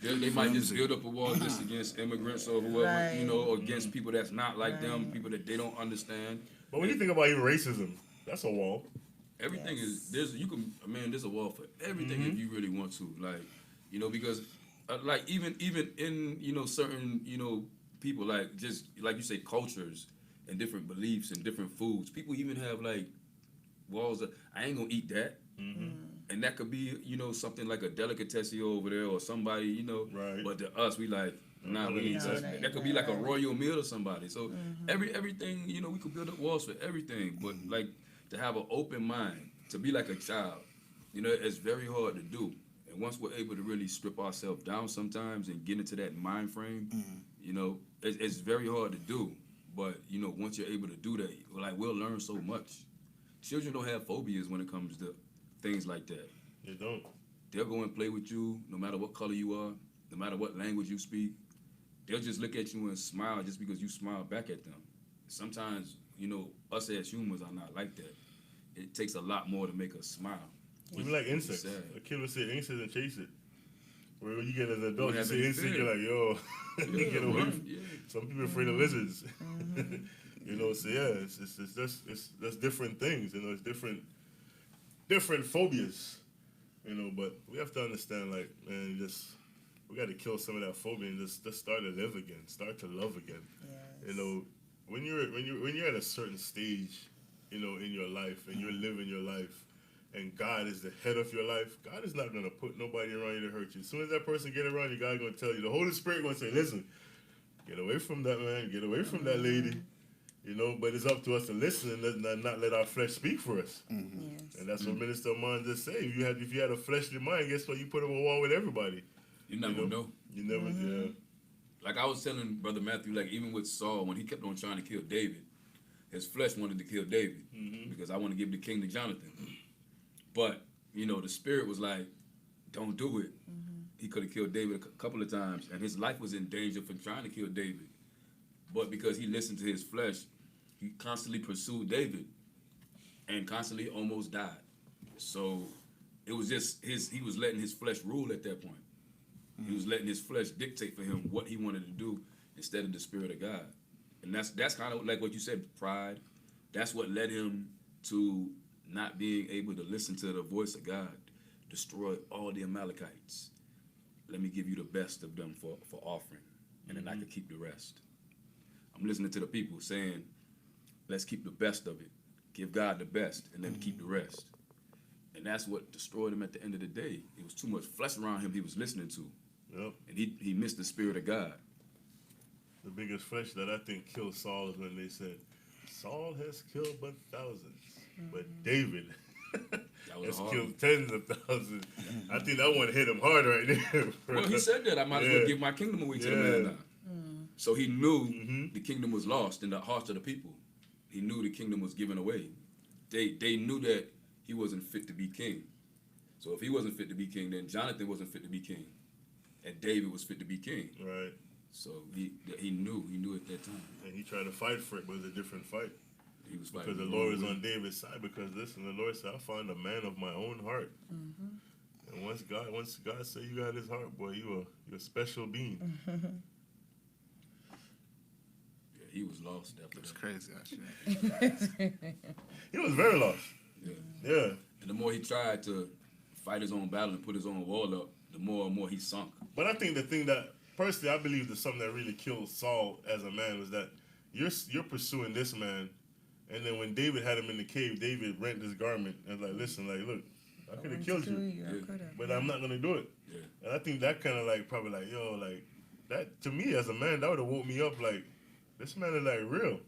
They might just build up a wall just against immigrants or whoever, you know, or against people that's not like them, people that they don't understand. But when you think about even racism, that's a wall. Everything is there's a wall for everything if you really want to, like, you know, because like even in, you know, certain, you know, people, like just like you say, cultures and different beliefs and different foods, people even have like walls of, I ain't gonna eat that. And that could be, you know, something like a delicacy over there or somebody, you know, Right. but to us we like, nah, we ain't touching that. That could be like a royal meal or somebody. So everything, you know, we could build up walls for everything, but like to have an open mind, to be like a child, you know, it's very hard to do. And once we're able to really strip ourselves down sometimes and get into that mind frame, you know, it's very hard to do. But, you know, once you're able to do that, like, we'll learn so much. Children don't have phobias when it comes to things like that. They don't. They'll go and play with you no matter what color you are, no matter what language you speak. They'll just look at you and smile just because you smile back at them. Sometimes, you know, us as humans are not like that. It takes a lot more to make us smile. Even like insects. Sad. A kid will say insects and chase it. Where when you get as an adult, you have say any insect, fear. you're like, yo, Yeah, get away. right, yeah. Some people are afraid of lizards. You know, so yeah, it's that's different things. You know, it's different phobias. You know, but we have to understand, like, man, we got to kill some of that phobia and just start to live again, start to love again. Yes. You know, when you're at a certain stage, you know, in your life and you're living your life, and God is the head of your life, God is not gonna put nobody around you to hurt you. As soon as that person get around you, God's gonna tell you. The Holy Spirit gonna say, "Listen, get away from that man, get away from that lady." You know, but it's up to us to listen and not let our flesh speak for us. Yes. And that's what Minister Amon just said. If you had a fleshly mind, guess what? You put him on wall with everybody. You're not going to know. You never, yeah. Like I was telling Brother Matthew, like even with Saul, when he kept on trying to kill David, his flesh wanted to kill David because I want to give the king to Jonathan. But, you know, the spirit was like, don't do it. He could have killed David a couple of times, and his life was in danger from trying to kill David. But because he listened to his flesh, he constantly pursued David and constantly almost died. So it was just he was letting his flesh rule at that point. He was letting his flesh dictate for him what he wanted to do instead of the spirit of God. And that's kind of like what you said, pride. That's what led him to not being able to listen to the voice of God. Destroy all the Amalekites. Let me give you the best of them for offering, and then I can keep the rest. I'm listening to the people saying, let's keep the best of it. Give God the best, and then keep the rest. And that's what destroyed him at the end of the day. It was too much flesh around him he was listening to. Yep. And he missed the spirit of God. The biggest flesh that I think killed Saul is when they said, Saul has killed but thousands, but David has hard killed tens of thousands. I think that one hit him hard right there. Well, he said that I might as well give my kingdom away to the man now. So he knew the kingdom was lost in the hearts of the people. He knew the kingdom was given away. They knew that he wasn't fit to be king. So if he wasn't fit to be king, then Jonathan wasn't fit to be king. And David was fit to be king. Right. So he knew at that time. And he tried to fight for it, but it was a different fight. He was fighting. Because the Lord was on David's side. Because listen, the Lord said, I found a man of my own heart. And once God said you got his heart, boy, you're a special being. Yeah, he was lost after It's that. crazy, actually. He was very lost. Yeah. Yeah. And the more he tried to fight his own battle and put his own wall up, the more and more he sunk. But I think the thing that, personally, I believe that something that really killed Saul as a man was that you're pursuing this man, and then when David had him in the cave, David rent his garment and like, listen, like, look, I could have killed you, but I'm not gonna do it. Yeah. And I think that kind of like probably like, yo, like that to me as a man, that would have woke me up like, this man is like real,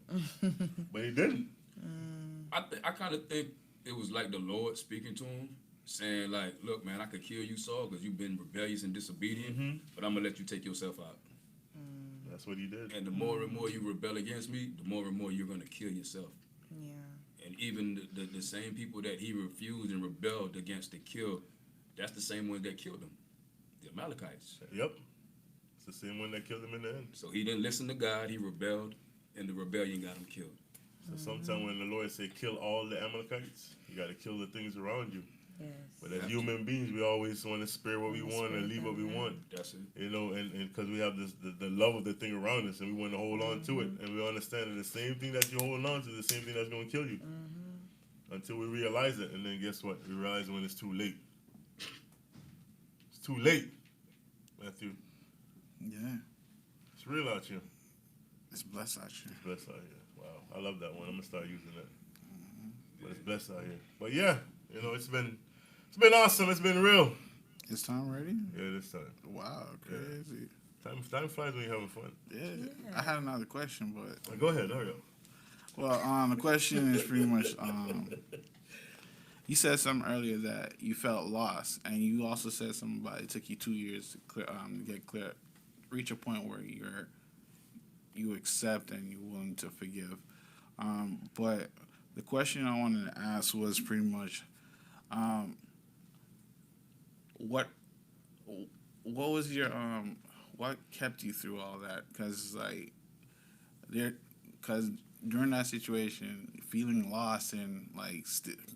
but he didn't. I kind of think it was like the Lord speaking to him, saying like, look, man, I could kill you, Saul, because you've been rebellious and disobedient, but I'm gonna let you take yourself out. That's what he did. And the more and more you rebel against me, the more and more you're gonna kill yourself. Yeah. And even the same people that he refused and rebelled against to kill, that's the same ones that killed him, the Amalekites. Yep. It's the same one that killed him in the end. So he didn't listen to God, he rebelled, and the rebellion got him killed. So sometimes when the Lord say kill all the Amalekites, you got to kill the things around you. Yes. But as human beings, we always want to spare what we want and leave what we want. That's it. You know, and because we have this the love of the thing around us, and we want to hold on to it, and we understand that the same thing that you're holding on to is the same thing that's going to kill you. Until we realize it, and then guess what? We realize when it's too late. It's too late, Matthew. Yeah. It's real out here. It's blessed out here. It's blessed out here. Wow, I love that one. I'm gonna start using that. But it's blessed out here. But yeah, you know, it's been awesome. It's been real. Is time ready? Yeah, this time. Wow, crazy. Time flies when you're having fun. Yeah. I had another question, but Go ahead, hurry up. well, the question is pretty much you said something earlier that you felt lost, and you also said something about it took you 2 years to get clear, reach a point where you accept and you're willing to forgive. But the question I wanted to ask was pretty much, what was your what kept you through all that? Because during that situation, feeling lost and like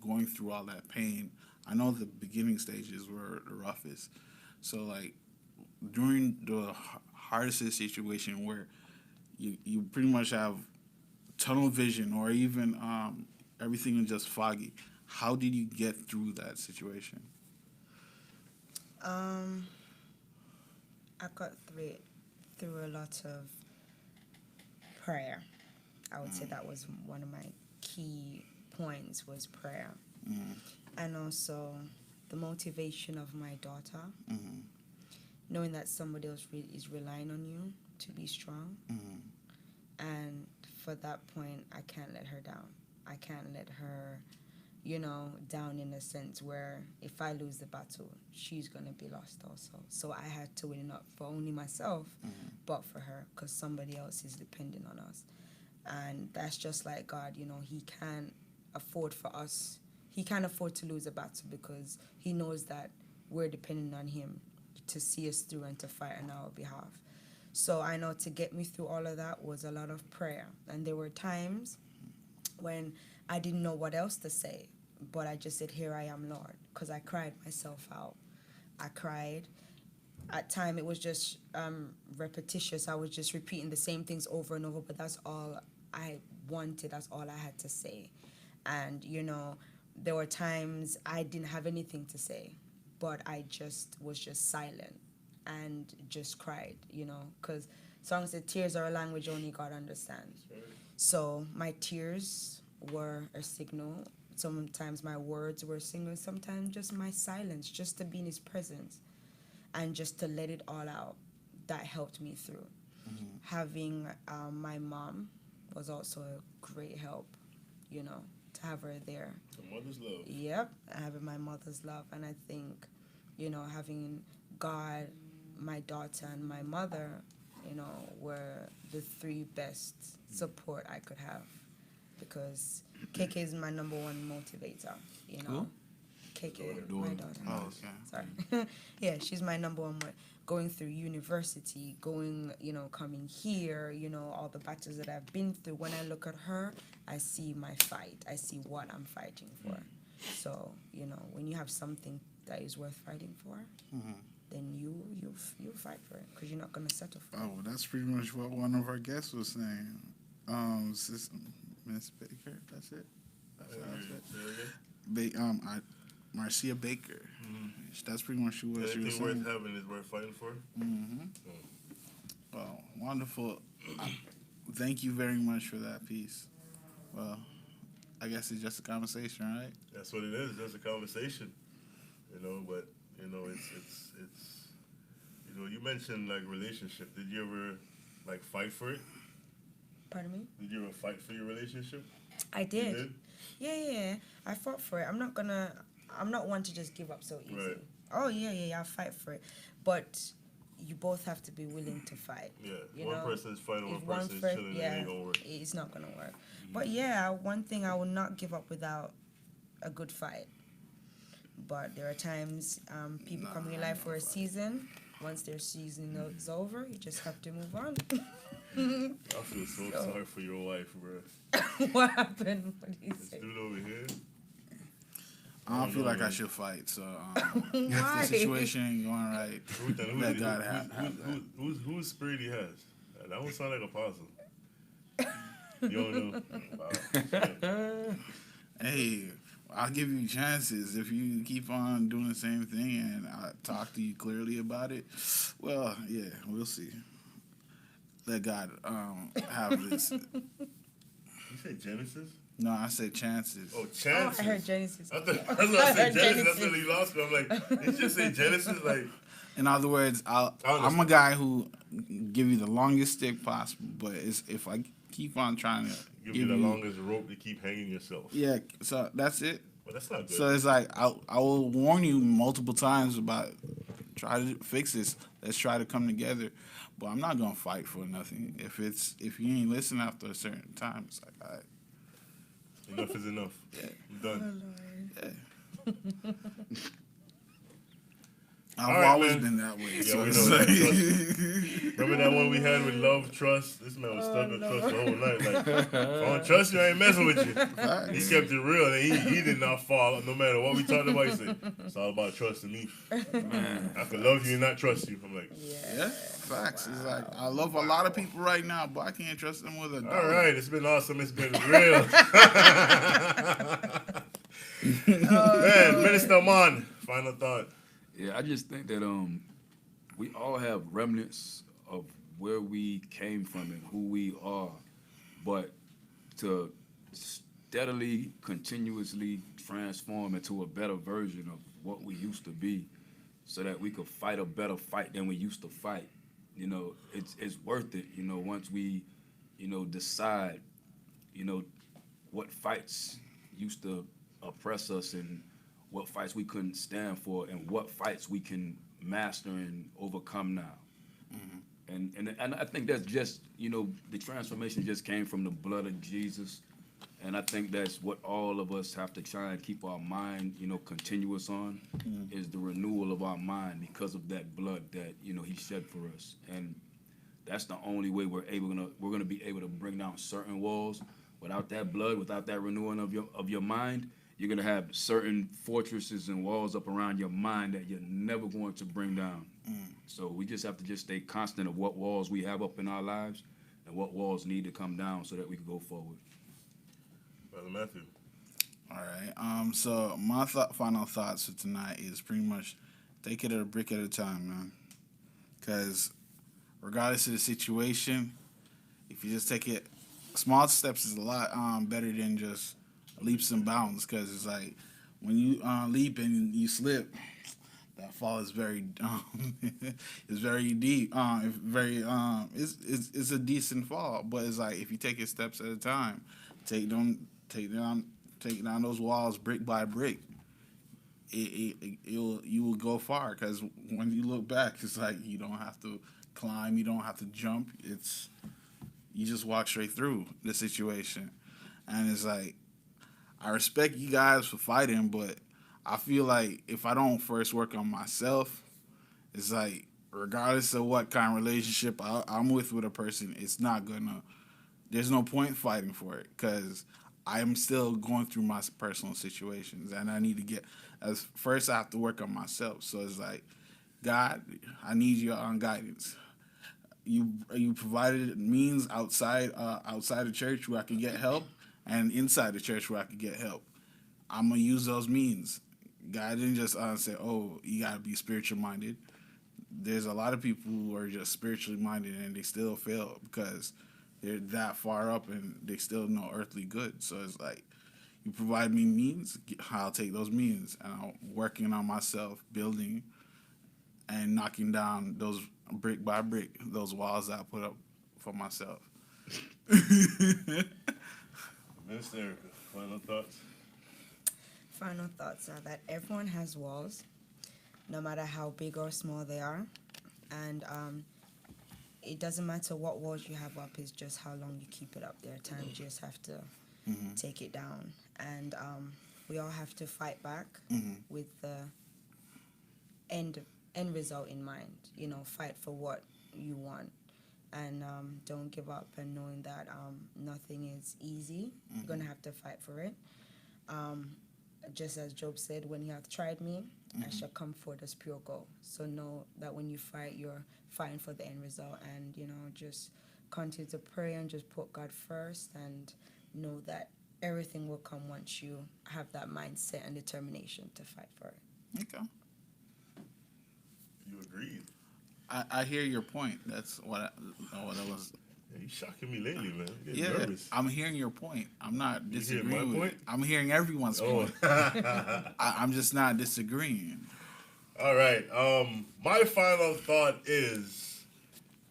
going through all that pain, I know the beginning stages were the roughest. So like during the hardest situation where you pretty much have tunnel vision or even everything is just foggy, how did you get through that situation? I got through a lot of prayer. I would say that was one of my key points was prayer. And also the motivation of my daughter, knowing that somebody else is relying on you to be strong. And for that point, I can't let her down. I can't let her, down in a sense where if I lose the battle, she's going to be lost also. So I had to win not for only myself, but for her, because somebody else is depending on us. And that's just like God, he can't afford for us. He can't afford to lose a battle because he knows that we're depending on him to see us through and to fight on our behalf. So I know to get me through all of that was a lot of prayer. And there were times when I didn't know what else to say, but I just said, here I am, Lord, because I cried myself out. I cried. At time, it was just repetitious. I was just repeating the same things over and over, but that's all I wanted. That's all I had to say. And, there were times I didn't have anything to say, but I was just silent and just cried, because songs say tears are a language only God understands. So my tears were a signal. Sometimes my words were a signal. Sometimes just my silence, just to be in his presence and just to let it all out. That helped me through. Having my mom was also a great help, to have her there. The mother's love. Yep, having my mother's love. And I think, having God, my daughter, and my mother, were the three best support I could have. Because KK is my number one motivator, Who? KK, my daughter. Oh, okay. Sorry. Yeah, she's my number one. Going through university, coming here, all the battles that I've been through. When I look at her, I see my fight. I see what I'm fighting for. So, when you have something that is worth fighting for, then you fight for it because you're not going to settle for it. Oh, that's pretty much what one of our guests was saying. Miss Baker, that's it. That's it. Marcia Baker. That's pretty much what she was Anything saying. worth having is worth fighting for. Well, wonderful. Thank you very much for that piece. Well, I guess it's just a conversation, right? That's what it is. Just a conversation, But it's you mentioned like relationship. Did you ever like fight for it? Pardon me? Did you ever fight for your relationship? I did. You did? Yeah. I fought for it. I'm not one to just give up so easy. Right. Oh yeah, I'll fight for it. But you both have to be willing to fight. Yeah. One person's fighting, If one person's chilling, it ain't gonna work. It's not gonna work. But yeah, one thing I will not give up without a good fight. But there are times people come in your life for a season. Once their season is over, you just have to move on. I feel so sorry for your wife, bro. What happened? What did you This say? dude over here. I don't feel like I should fight, so if the situation ain't going right, let God have that. Whose spirit he has? That one sound like apostle. You don't know. Wow. Hey, I'll give you chances if you keep on doing the same thing and I talk to you clearly about it. Well, yeah, we'll see. Let God have this. You said Genesis? No, I said chances. Oh, chances. I heard Genesis. I thought I said Genesis. That's when he lost me. I'm like, did you just say Genesis? Like, In other words, I'm a guy who give you the longest stick possible, but if I keep on trying to give you the longest rope to keep hanging yourself. Yeah, so that's it. Well, that's not good. So it's like I will warn you multiple times about try to fix this. Let's try to come together. But I'm not gonna fight for nothing. If you ain't listen after a certain time, it's like, all right. Enough is enough. Yeah. I'm done. Yeah. I've All right, always man. been that way. Yeah, So we it's know like, that. Remember that one we had with love, trust? This man was stuck on trust the whole night. Like, if I don't trust you, I ain't messing with you. He kept it real, and he did not fall. No matter what we talked about, he said, it's all about trusting me. Man, I can love you and not trust you. I'm like, yeah, facts. It's like I love a lot of people right now, but I can't trust them with a dollar. all right, it's been awesome. It's been real. Man, Minister Man, final thought. Yeah, I just think that we all have remnants of where we came from and who we are, but to steadily, continuously transform into a better version of what we used to be, so that we could fight a better fight than we used to fight. It's worth it. Once we, decide, what fights used to oppress us and what fights we couldn't stand for, and what fights we can master and overcome now. Mm-hmm. And I think that's just, the transformation just came from the blood of Jesus. And I think that's what all of us have to try and keep our mind, continuous on, is the renewal of our mind because of that blood that, he shed for us. And that's the only way we're gonna be able to bring down certain walls. Without that blood, without that renewing of your mind, you're going to have certain fortresses and walls up around your mind that you're never going to bring down. So we just have to just stay constant of what walls we have up in our lives and what walls need to come down so that we can go forward. Brother Matthew. All right. So my final thoughts for tonight is pretty much take it a brick at a time, man. Because regardless of the situation, if you just take it, small steps is a lot better than just leaps and bounds. Because it's like when you leap and you slip, that fall is very it's very deep. It's a decent fall, but it's like if you take it steps at a time, take down those walls brick by brick, you will go far. Because when you look back, it's like you don't have to climb, you don't have to jump. You just walk straight through the situation. And it's like, I respect you guys for fighting, but I feel like if I don't first work on myself, it's like regardless of what kind of relationship I'm with a person, there's no point fighting for it, because I'm still going through my personal situations, and I need to first I have to work on myself. So it's like, God, I need your guidance. You provided means outside the church where I can get help, and inside the church where I can get help. I'm gonna use those means. God didn't just say, "Oh, you gotta be spiritual minded." There's a lot of people who are just spiritually minded and they still fail because they're that far up and they still know earthly good. So it's like, you provide me means, I'll take those means, and I'm working on myself, building and knocking down those brick by brick, those walls that I put up for myself. Miss Erica, final thoughts? Final thoughts are that everyone has walls, no matter how big or small they are. And it doesn't matter what walls you have up, it's just how long you keep it up. There are times you just have to take it down. And we all have to fight back with the end result in mind. You know, fight for what you want. And don't give up, and knowing that nothing is easy. You're going to have to fight for it. Just as Job said, when he hath tried me, I shall come forth as pure gold. So know that when you fight, you're fighting for the end result. And, you know, just continue to pray and just put God first and know that everything will come once you have that mindset and determination to fight for it. Okay. You agreed. I hear your point. That's what I was. Yeah, you shocking me lately, man. I'm getting Yeah, nervous. I'm hearing your point. I'm not You hear disagreeing my with point? it. I'm hearing everyone's point. I'm just not disagreeing. All right. My final thought is,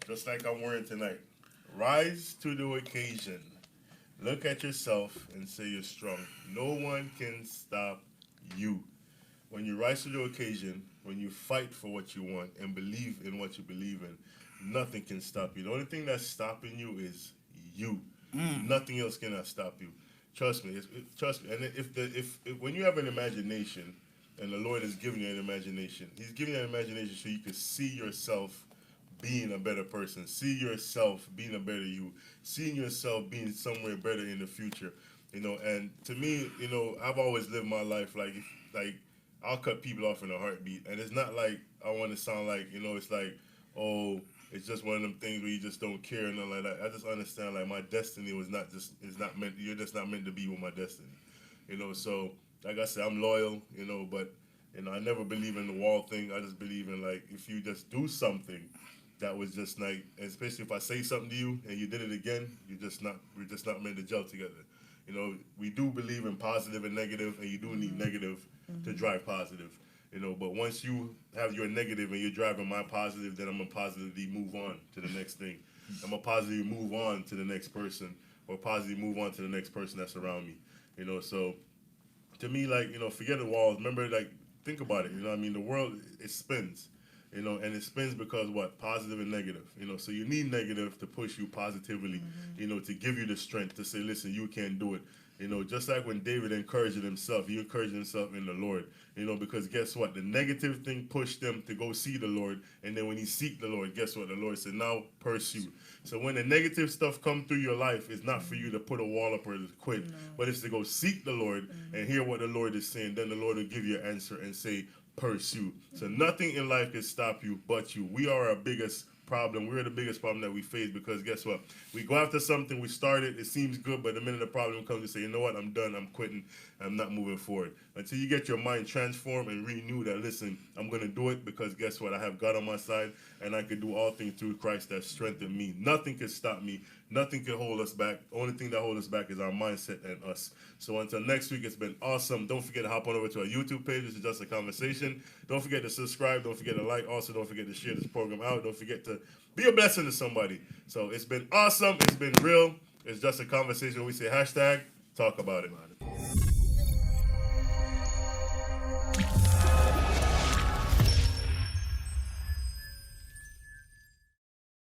just like I'm wearing tonight, rise to the occasion. Look at yourself and say you're strong. No one can stop you. When you rise to the occasion, when you fight for what you want and believe in what you believe in, nothing can stop you. The only thing that's stopping you is you. Nothing else cannot stop you. Trust me. Trust me. And if when you have an imagination, and the Lord has given you an imagination, He's giving you an imagination so you can see yourself being a better person, see yourself being a better you, seeing yourself being somewhere better in the future. You know, and to me, you know, I've always lived my life like I'll cut people off in a heartbeat, and it's not like I want to sound like, you know, it's like, oh, it's just one of them things where you just don't care and nothing like that. I just understand like my destiny was not just is not meant. You're just not meant to be with my destiny, you know. So like I said, I'm loyal, you know, but you know I never believe in the wall thing. I just believe in like if you just do something that was just like, especially if I say something to you and you did it again, we're just not meant to gel together. You know, we do believe in positive and negative, and you do need negative to drive positive. You know, but once you have your negative and you're driving my positive, then I'm gonna positively move on to the next thing. I'm gonna positively move on to the next person, or positively move on to the next person that's around me. You know, so to me, like, you know, forget the walls. Remember, like, think about it. You know what I mean? The world, it spins. You know, and it spins because what? Positive and negative. You know, so you need negative to push you positively, you know, to give you the strength to say, listen, you can do it. You know, just like when David encouraged himself, he encouraged himself in the Lord. You know, because guess what? The negative thing pushed them to go see the Lord. And then when he seek the Lord, guess what? The Lord said, now pursue. So when the negative stuff come through your life, it's not for you to put a wall up or to quit, but it's to go seek the Lord and hear what the Lord is saying. Then the Lord will give you an answer and say, pursue. So nothing in life can stop you but you. We are our biggest problem. We're the biggest problem that we face because guess what? We go after something, we start it seems good, but the minute the problem comes, you say, you know what, I'm done, I'm quitting, I'm not moving forward. Until you get your mind transformed and renew that, listen, I'm going to do it because guess what? I have God on my side and I can do all things through Christ that strengthened me. Nothing can stop me. Nothing can hold us back. The only thing that holds us back is our mindset and us. So until next week, it's been awesome. Don't forget to hop on over to our YouTube page. This is Just a Conversation. Don't forget to subscribe. Don't forget to like. Also, don't forget to share this program out. Don't forget to be a blessing to somebody. So it's been awesome. It's been real. It's Just a Conversation. We say hashtag talk about it.